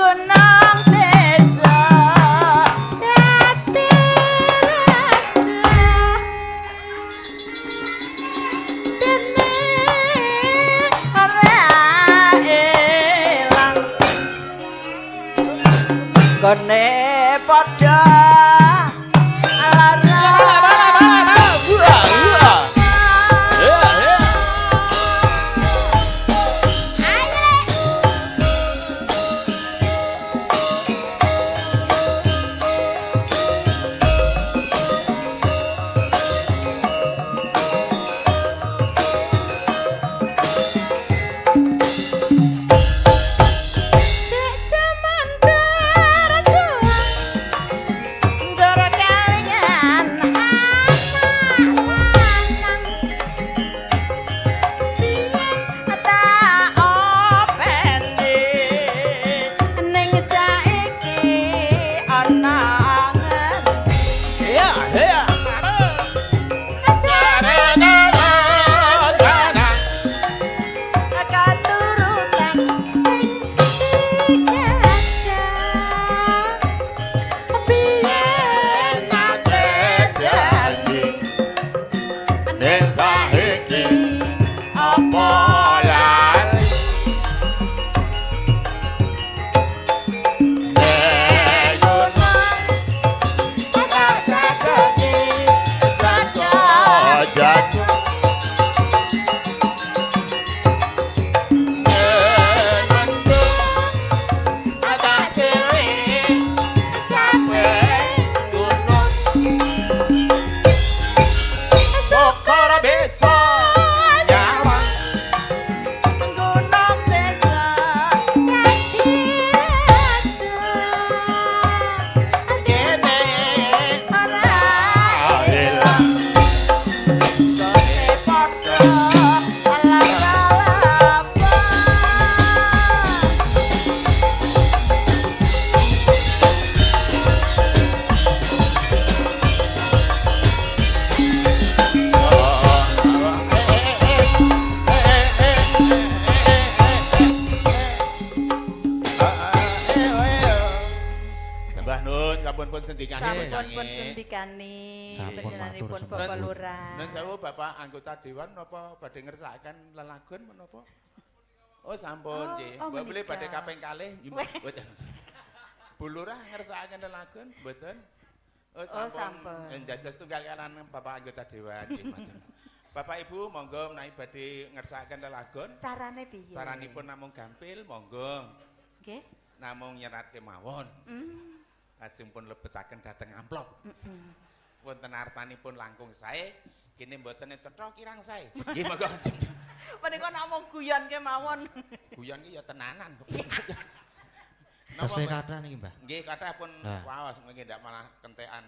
gunung desa dadi raja dene ora elang gone padha Sampun sendikani panjenenganipun Bapak Lurah. Nun sewu Bapak anggota dewan napa badhe ngersakaken lelagon menapa? Oh sampun nggih. Mbok boleh badhe kaping kalih mboten. Bu Lurah ngersakaken lelagon mboten? Oh sampun. Njajas tunggal kalan Bapak anggota dewan nggih mboten. Bapak Ibu monggo menawi badhe ngersakaken lelagon. Carane piye? Saranipun namung gampil monggo. Nggih. Namung nyerat kemawon. Lajeng pun lebetaken dhateng amplop. Wonten artanipun langkung sae, kene mboten cetha kirang sae. Nggih monggo. Menika namung guyon kemawon. Guyon ki ya tenanan. Tesih kathah niki, Mbah. Nggih, kathah pun waos mengki ndak malah kentekan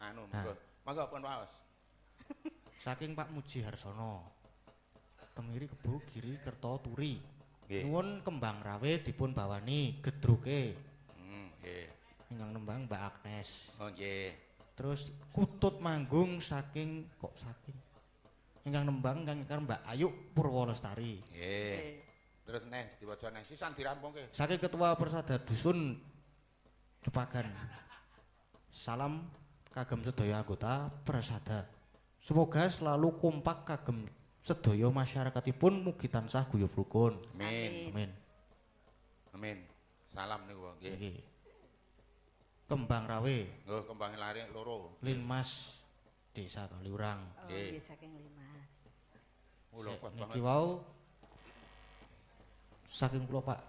anu monggo. Monggo pun waos. Saking Pak Muji Harsono. Temiri Kebo Giri Kerto Turi. Nuwun kembang rawe dipun bawani gedruke. Nggih. Ingkang nembang Mbak Agnes. Oh nggih. Terus kutut manggung saking ingkang nembang ingkang Mbak Ayu Purwolestari. Nggih. Terus neh diwaca neh sisan dirampungke. Saking Ketua Persada Dusun Cepagan. Salam kagem sedaya anggota Persada. Semoga selalu kompak kagem sedaya masyarakatipun mugi tansah guyub rukun. Amin. Amin. Amin. Salam niku nggih. Nggih. Kembang rawe. Nggih, kembang lare loro. Linmas Desa Kaliurang. Oh, nggih saking Limas. Kula kuat banget. Niki wau saking kula Pak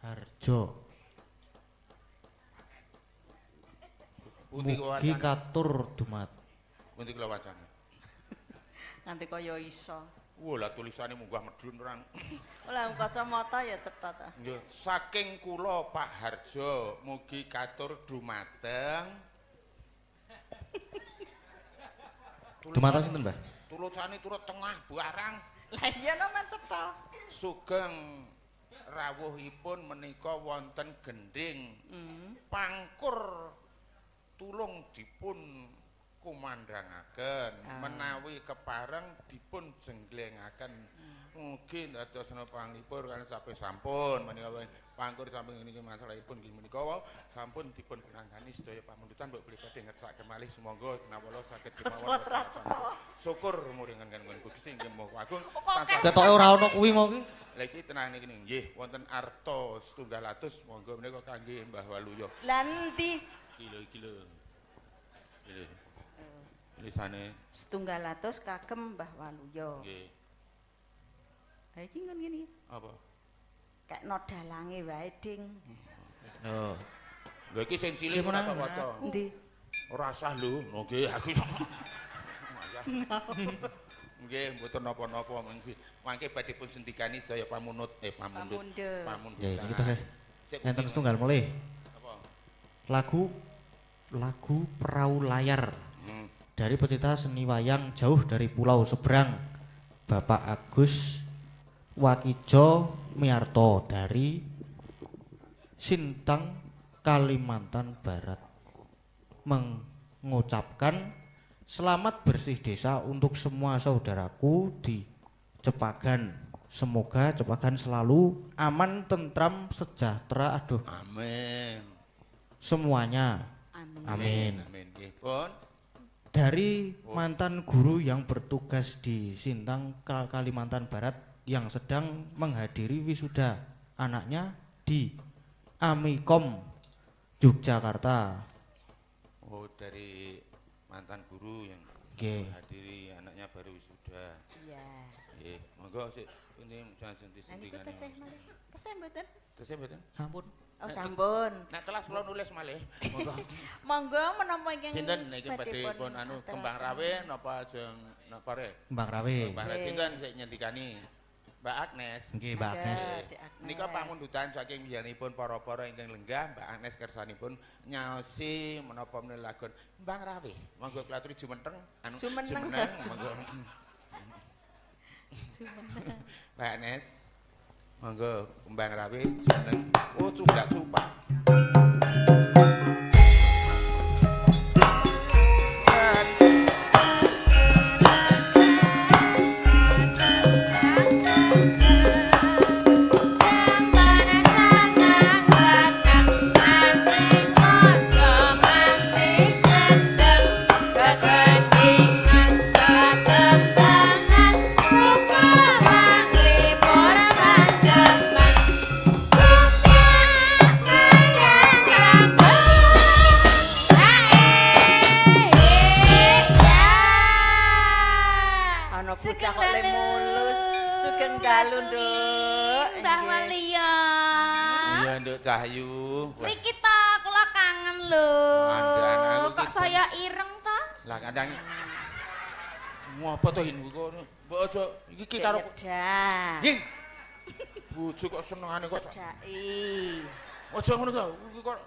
Harjo. Pundi kula Mugi wacane? katur dumat. Pundi kula wacane? Nganti kaya iso. Wah, lah tulisane munggah medhun orang. Lah kacamata ya cetha ta. Nggih, saking kula Pak Harjo, mugi katur dumateng. Dumateng sinten, Mbah? Tulusane turut tengah barang. Lah iya no men cetha. Sugeng rawuhipun menika wonten gending. Pangkur tulung dipun kumandangaken menawi kepareng dipun jenglengaken mugi dadosna panglipur kan sampai sampun menika pangkur samping niki masalahipun nggih menika sampun dipun penanggani sedaya pamundutan mbok beli badhe ngersakaken malih sumangga menapa saged kemawon syukur muringan kangge Gusti nggih moga agung Ketoke ora ana kuwi mau ki. lha iki tenang niki nggih wonten arta 700 monggo menika kangge Mbah Waluyo Lah endi? kilo tulisane 700 kagem Mbah Waluyo. nggih. Ha iki ngon ngene. Apa? Kayak no dalange wae ding. Oh. Lha iki sing cilik ora tak waca. Endi? Ora sah lho. Nggih, aku nggih, mboten napa-napa mangke badhe pun sendikani saya pamundut. Nggih, iki tesih. Enten setunggal mulih. Apa? Lagu Perahu Layar. Dari pecinta seni wayang jauh dari pulau seberang, Bapak Agus Wakijo Miarto dari Sintang, Kalimantan Barat mengucapkan selamat bersih desa untuk semua saudaraku di Cepagan. Semoga Cepagan selalu aman, tentram, sejahtera. Aduh. Amin. Semuanya. Amin. Amin. Nggih, pun. Dari mantan guru yang bertugas di Sintang, Kalimantan Barat yang sedang menghadiri wisuda anaknya di Amikom, Yogyakarta. Oh, dari mantan guru yang Nggih. menghadiri anaknya baru wisuda. Iya. Nggih, monggo sik ini jangan Lah niku senti-sentikane. tesih malih. Tesih mboten? Tesih mboten? Sampun. Oh sampun. Nek kelas kula nulis malih. Monggo. Monggo menapa ingkang Sinten niki badhe badhe pun anu aturaken. kembang rawe napa ajeng napa re? Mbak Rawe. Mbak Rawe sinten sik nyendikani? Mbak Agnes. Nggih, Mbak Agnes. Dik Agnes. Nika pamundutan saking biyanipun para-para ingkang lenggah Mbak Agnes kersanipun nyaosi menapa menawi lagon Mbang Rawe. Monggo kula aturi jumeneng anu Jumeneng, monggo. Jumeneng. Mbak Agnes. Monggo Mbang Rawe jumeneng. Oh, cuplak cupak. Ana bocah kok le mulus. Sugeng dalu, Nduk. Mbah Waluyo. Iya, Nduk Cahyu. Wah, Mriki ta kula kangen lho. Andaan aku Kok iki- saya ireng ta? Lah kadang ngopo to hin kono? Mbok aja iki karo Dah. Ging. Bojo kok senengane kok. Cedhaki. Aja ngono to. Iki kok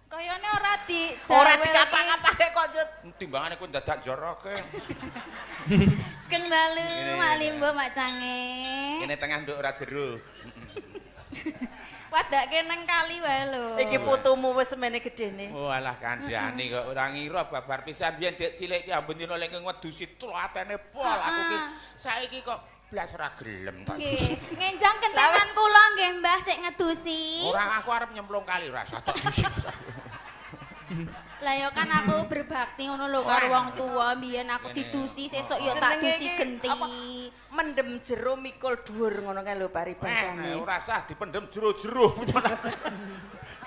Kayane ora di Ora dikapang-kapake kok, Cut. timbangane ku dadak joroke. Sugeng dalu Ngene. Mak Limbo Mak Cange. Kene tengah nduk ora jero. Wadake nang kali wae lho. Iki putumu wis semene gedene. Oh alah kandhane kok ora ngira babar pisan biyen dek cilik ki ambun dina lek ngwedusi tlatene pol aku ki saiki kok blas ora gelem tak. Nggih, ngenjang kentangan kula nggih Mbah sik ngedusi. Ora aku arep nyemplung kali ora usah tak dusi. Lah ya kan aku berbakti ngono lho karo wong tuwa, mbiyen aku didusi sesuk ya tak Jenenge dusi iki genti. apa? Mendem jero mikul dhuwur ngono kae lho paribasane. Ora usah dipendem jero-jero.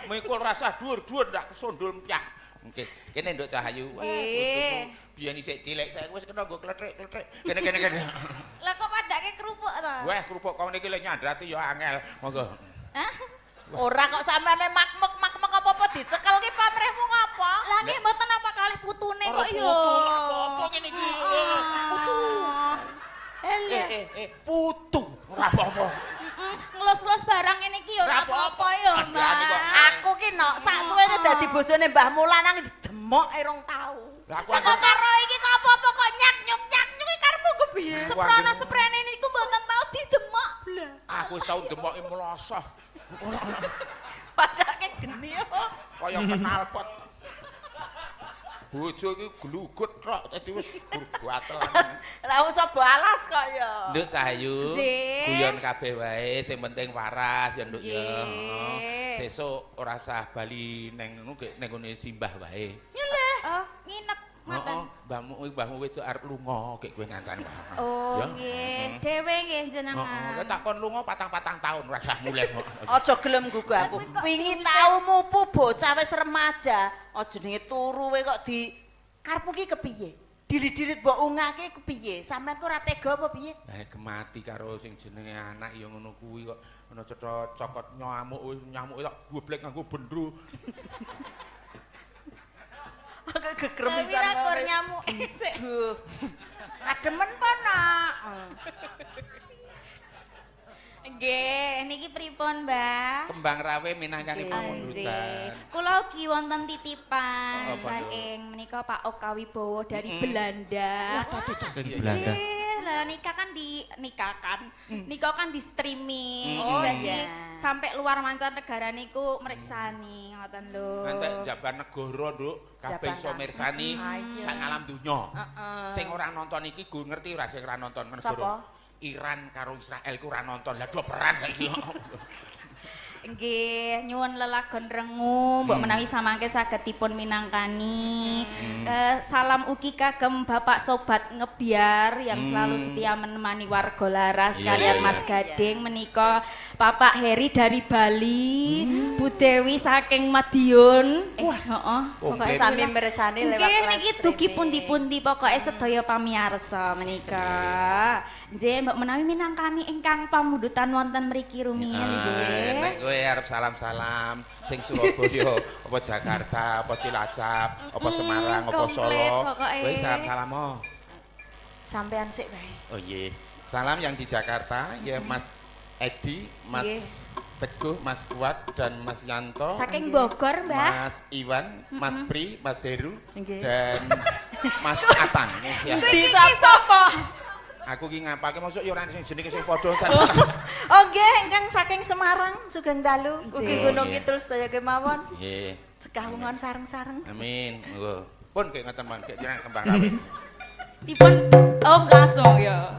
Mikul rasah dhuwur-dhuwur ndak kesundul mpiak. Oke, kene Nduk Cahayu. Wah, Nggih. biyen isih cilik saiki wis kena nggo kletrek-kletrek. Kene. Lah kok padake kerupuk to? Wah, kerupuk kau niki lek nyandrati ya angel. Monggo. Hah? Ora kok sampeyan le makmuk apa-apa dicekel ki pamrihmu ngapa? Lah nggih mboten apa kalih putune kok ya. Putu apa-apa ngene iki. Putu. putu ora apa-apa. Ngelus-ngelus barang ini ki ora apa-apa ya, Mbak. Aku ki nok sak suwene dadi bojone Mbah Mulanang demok rong tau. Lah aku kok karo iki kok apa-apa kok nyak-nyuk karepmu ku piye? Seprana-seprene niku mboten tau didemok blah. Aku wis tau demoki mlosoh. Padahal geni yo. Kaya knalpot. Bojo iki glugut tok dadi wis burbatel. Lah usah balas kok ya. Nduk Cahyu, Nggih. guyon kabeh wae, sing penting waras ya Nduk ya. Nggih. Sesuk ora usah bali neng ngono ning ngene simbah wae. Oh, nginep ngoten. Mbahmu wedok arep lunga kek kowe ngancan. Oh, nggih. Dhewe nggih jenengan. Kowe tak kon lunga patang taun ora usah mulih. Aja gelem gugu aku. Wingi tau mupu bocah wis remaja, aja jenenge turu we kok di karepmu ki kepiye? Diri-dirit mbok ungake kepiye? Sampeyan kok ora tega apa piye? Gemati karo sing jenenge anak ya ngono kuwi kok ana cetha cokot nyamuk nyamuke tak goblek nganggo bendro. Agak gegremisan Wira kur karo. nyamuk sik. Duh. Kademen po nak. Nggih, niki pripun, Mbah? Kembang rawe minangkani Nggih. pamundutan. Kula ugi wonten titipan Apa, saking menika Pak Oka Wibowo dari Belanda. Belanda. Lah nikah kan di streaming. Oh, Jadi iya. sampai luar mancanegara niku mriksani ngoten lho. Ngantek jaban negara, Nduk, kabeh iso Jabanan. mirsani Iya. sak alam donya. Heeh. Sing ora nonton iki gue ngerti ora sing ora nonton Sapa? negara. Iran karo Israel ku ora nonton. Lah do perang saiki. Nggih, nyuwun lelagon rengu, mbok menawi samangke saged dipun minangkani. Salam ugi kagem Bapak Sobat Ngebiar yang selalu setia menemani warga laras kalian Mas Gading menika Bapak Heri dari Bali, Bu Dewi saking Madiun. Heeh. Pokoke Sami mirsani lewat nggih live niki dugi streaming. pundi-pundi pokoke sedaya pamiyarsa menika. Nggih, mbok menawi minangkani ingkang pamundutan wonten mriki rumiyin nggih. Nek kowe arep salam-salam sing Surabaya, apa Jakarta, apa Cilacap, apa Semarang, apa komplit Solo. pokoke. Kowe salam-salam oh. Sampean sik wae. Oh iya. Salam yang di Jakarta ya Mas Edi, Mas Nggih. Teguh, Mas Kuat dan Mas Yanto. Saking Bogor, Mbah. Mas Iwan, Mas Pri, Mas Heru, Nggih. dan Mas Atang. Ya. Di sapa? Aku ki ngapake mosok ya ora sing jenenge sing padha. Oh nggih, ingkang saking Semarang Sugeng Dalu, ugi Nggih. Gunung Nggih. Kidul sedaya kemawon. Nggih. Sekawungan sareng-sareng. Amin. Monggo. Pun kayak ngoten mawon, kayak jeneng kembang rawe. Dipun langsung ya.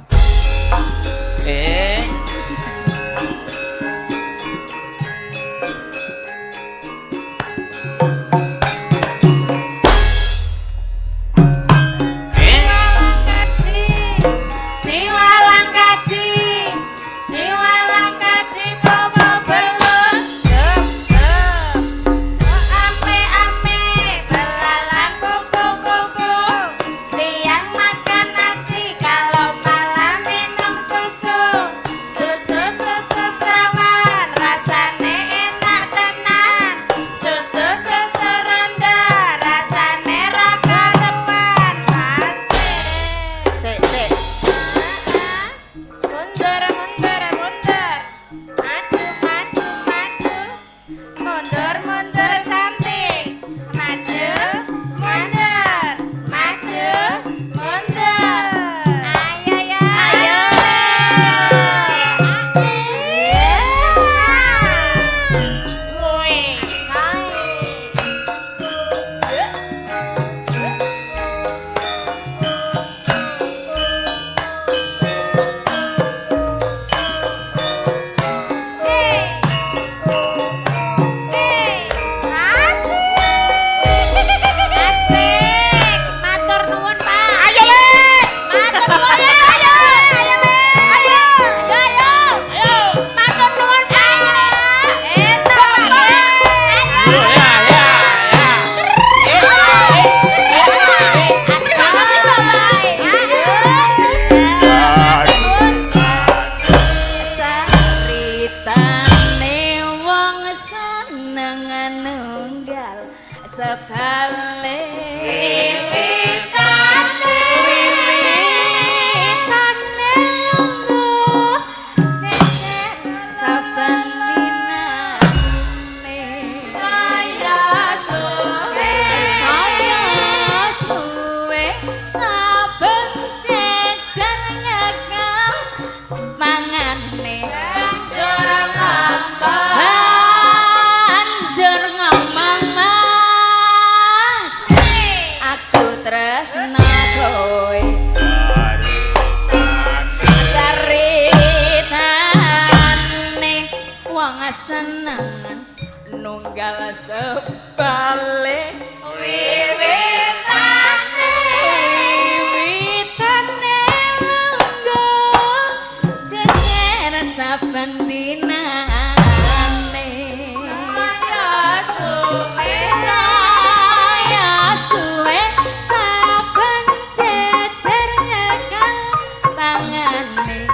Siang makan nasi, kalau malam minum susu. Wiwitane sebale saben dinane saya suwe saben jejer nyekel tangane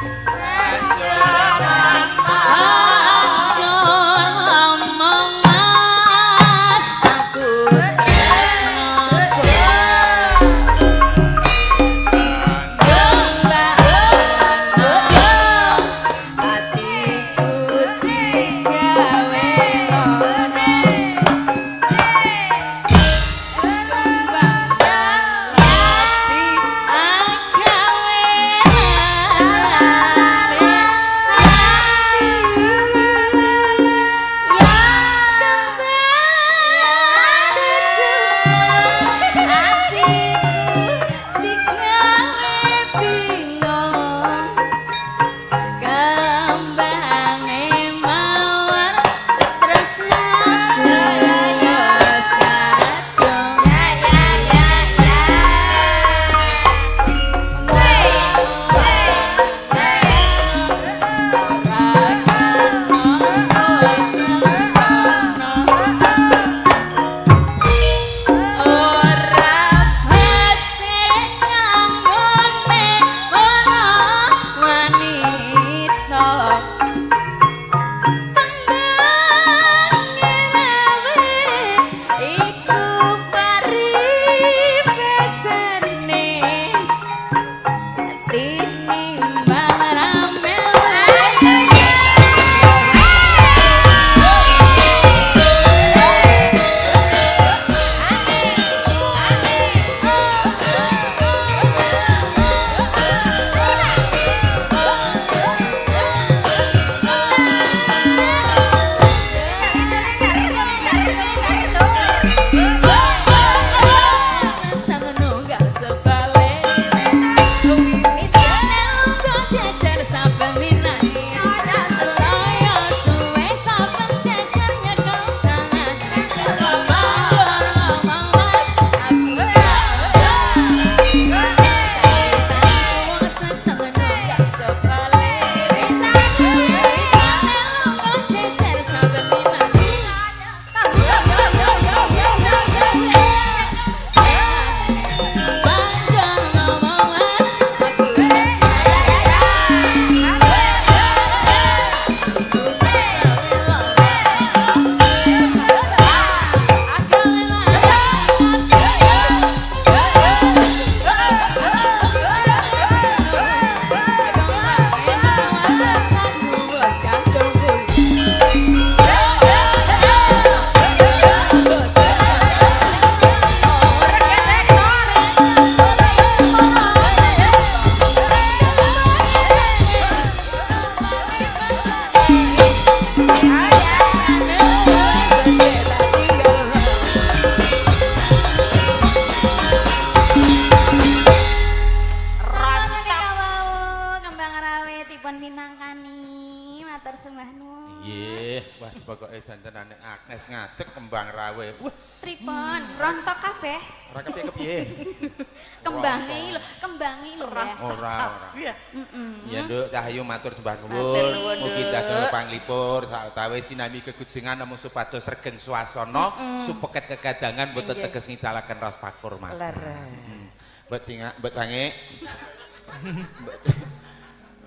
jantenane Agnes ngadeg kembang rawe. Wah, pripun? Rontok kabeh. Ora kepiye-kepiye. Kembangi lho ya. Ora. Heeh. Ya Nduk, Cahyu matur sembah nuwun. Mugi dados panglipur sawetawis sinambi kegujengan namung supados regen swasana, supeket kegadangan boten teges ngicalaken ras pakur mawon. Mbok Sange.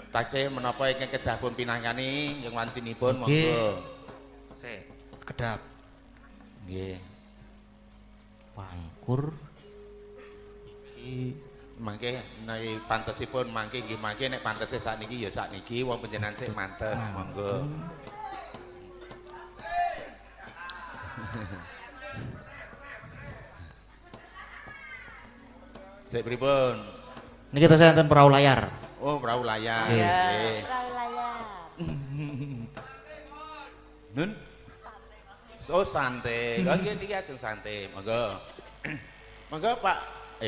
Taksih menapa ingkang kedah pun pinangkani ing wansinipun monggo. Sik, kedap. Nggih. Wangkur iki mangke nek pantesipun mangke nggih mangke nek pantese sakniki ya sakniki wong panjenengan sik mantes monggo. Sik pripun? Niki tesih enten perahu layar. Oh, perahu layar. Nggih. Perahu layar. Nun? Oh, santai. Nggih niki ajeng santai. Monggo. Monggo Pak.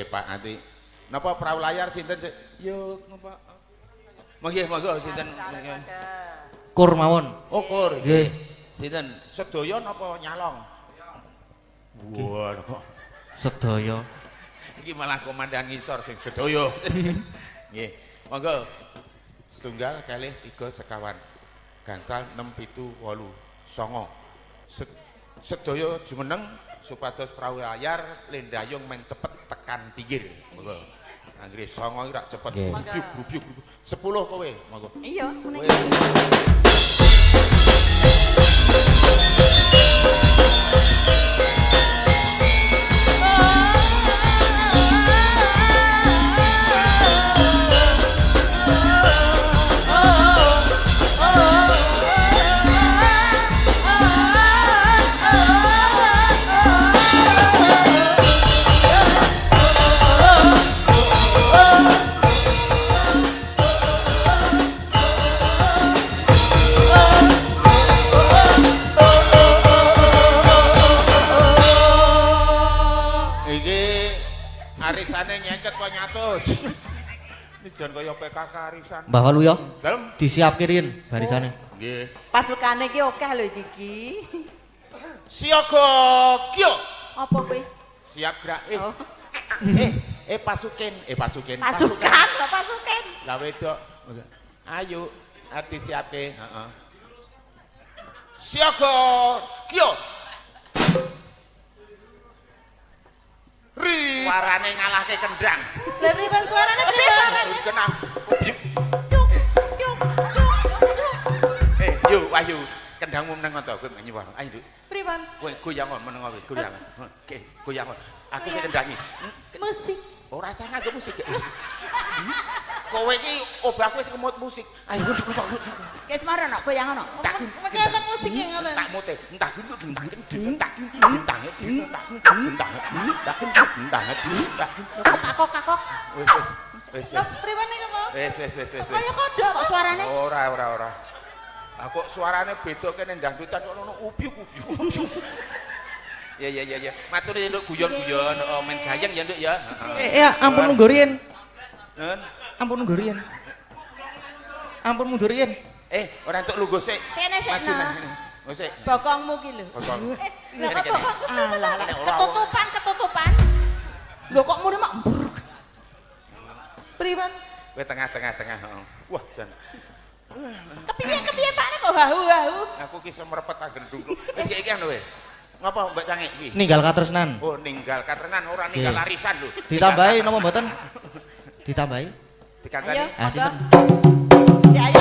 Pak Ati. Napa perahu layar sinten sik? Yo napa? Monggo sinten? Kur mawon. Oh, kur. Nggih. Sinten? Sedaya napa nyalong? Wah. Sedaya. Iki malah komandan ngisor sing sedaya. Nggih. Monggo. Setunggal kalih 3 sekawan. Gansal 6 7 8 9. Sedaya jumeneng supados prahu layar lendayung men cepet tekan pinggir. Monggo. Anggere 9 iki rak cepet. Grubyuk. 10 kowe. Monggo. Iya, meneh. Arisane nyeket kok nyatus. Ini jan kaya PKK arisan. Mbah Waluya. Dalem Disiapke riyen barisane. nggih. Pasukane iki akeh lho iki. Siaga kyo. Apa kuwi? Siap gerak. Oh. Pasukin. Pasukan, kok pasukan. Lah wedok. Ayo disiapke, heeh. Siaga kyo. Suarane ngalahke kendang. Lah pripun suarane pripun? Kenang. Yo Wahyu, kendangmu meneng to, kowe nyuwun. Ayo, Nduk. Pripun? Kowe goyang meneng kowe, goyang. Oke, goyang. Aku sing kendangi. Musik. Ora usah nganggo musik. Kowe iki obah kowe sing kemut musik. Ayo, Nduk. Wis marono goyang ono. Mekaten musik ya ngoten. Tak mute, entah gendut entah kakok. Wis. Lah pripun niku mau? Wis. Kaya kodhok kok suarane. Ora. Kok suarane beda kene dangdutan kok ono ubyuk-ubyuk. Ya. Matur ya Nduk guyon-guyon, main gayeng ya Nduk ya. Ya ampun munggo riyen. Nun. Ampun munggo riyen. Ampun mundur riyen. Ora entuk lungguh sik. Sene Maju nah. nang. Oh sik. Bokongmu ki lho. Bokong. Lah kok Alah, ketutupan. Lho kok muni mak mbruk. pripun? Kowe tengah-tengah, heeh. Wah, jan. Kepiye Pak nek kok hahu-hahu. Aku ki semrepet gendung. Wis iki anu kowe. Ngapa mbak cangik iki? Ninggal katresnan. Oh, ninggal katrenan ora ninggal Nggih. arisan lho. Ditambahi napa mboten? Ditambahi. Dikandani. Ah sinten? Ya ayo.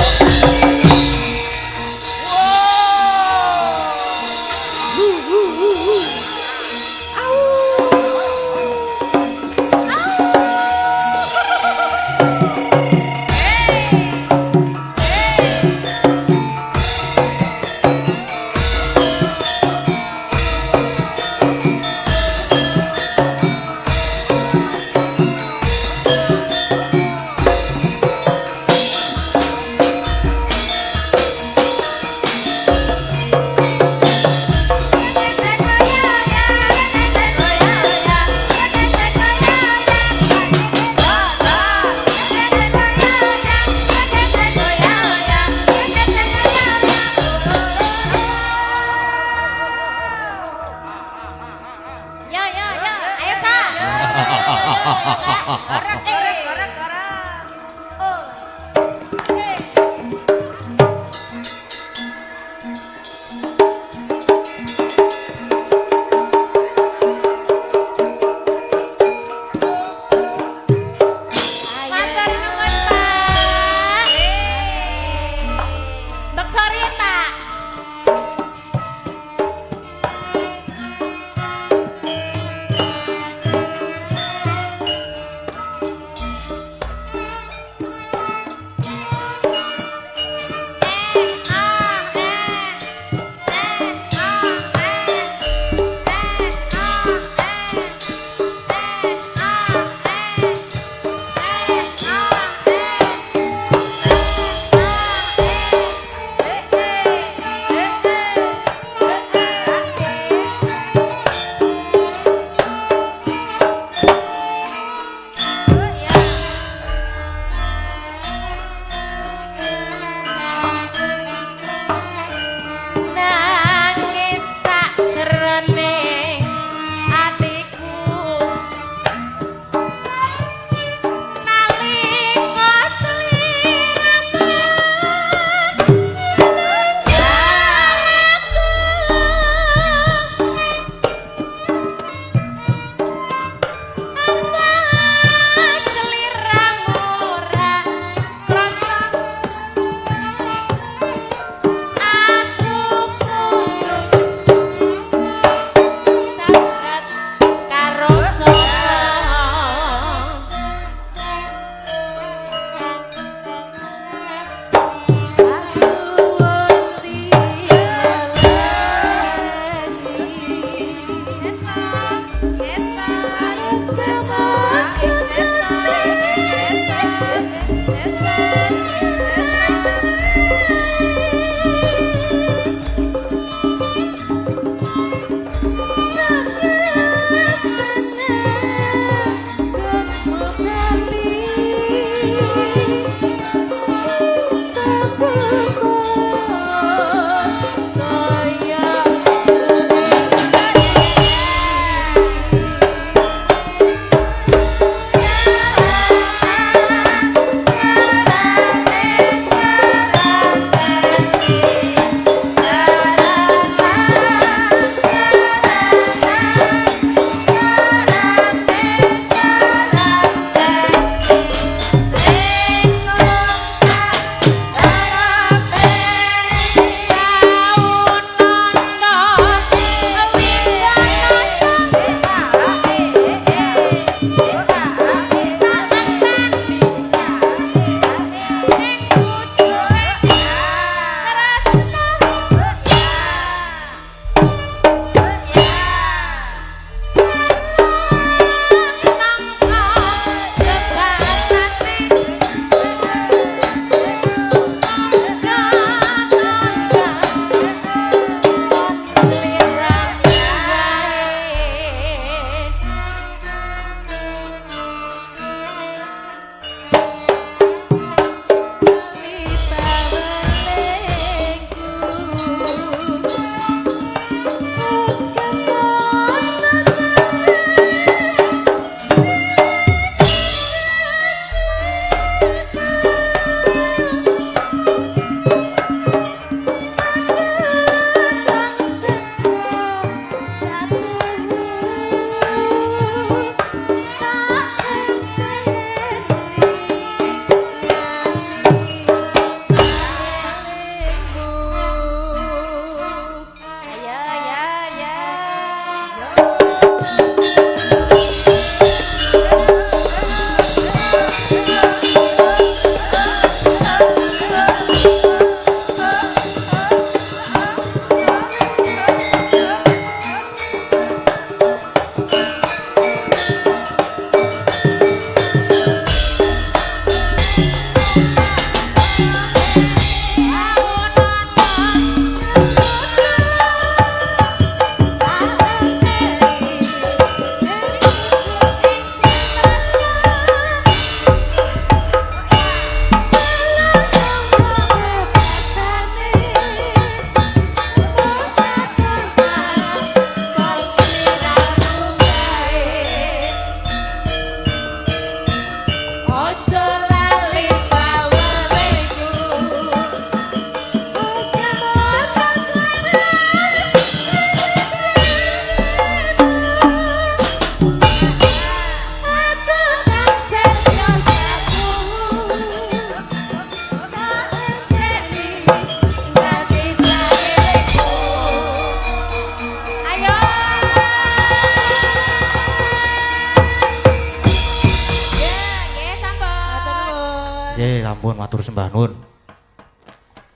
ampun matur sembah nuwun.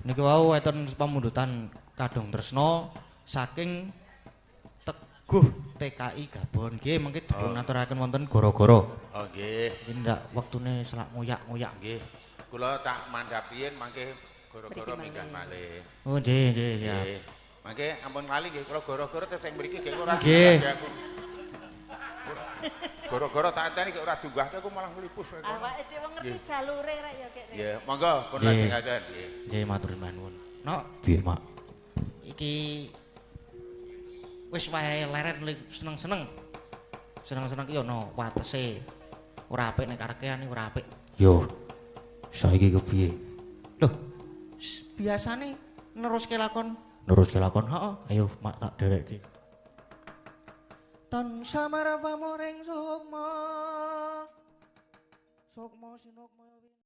Niki wau wonten pamundutan Kadung Tresna saking Teguh TKI Gabon. Nggih mengki dipun aturaken wonten gara-gara. Oh nggih. Iki ndak wektune selak ngoyak-ngoyak. Nggih. Kula tak mandhapiyen mangke gara-gara minggah malih. Oh nggih nggih siap. Nggih. Mangke ampun malih nggih kula gara-gara teh sing mriki nggih ora. Nggih. Gara-gara tak anteni kok ora dunggahke aku malah nglipus. Awake dhewe ngerti jalure rek ya kek. Nggih, monggo pun Nggih. lajengaken nggih. Nggih matur sembah nuwun. Nok Piye, Mak? iki wis wae leren seneng-seneng. Seneng-seneng ki ana watese. Ora apik nek karekean ora apik. Yo. Saiki kepiye? Loh, biasane neruske lakon. Neruske lakon? Heeh. Ayo, Mak tak derekke. Tan samara pamoring sukma. Sukma sinukma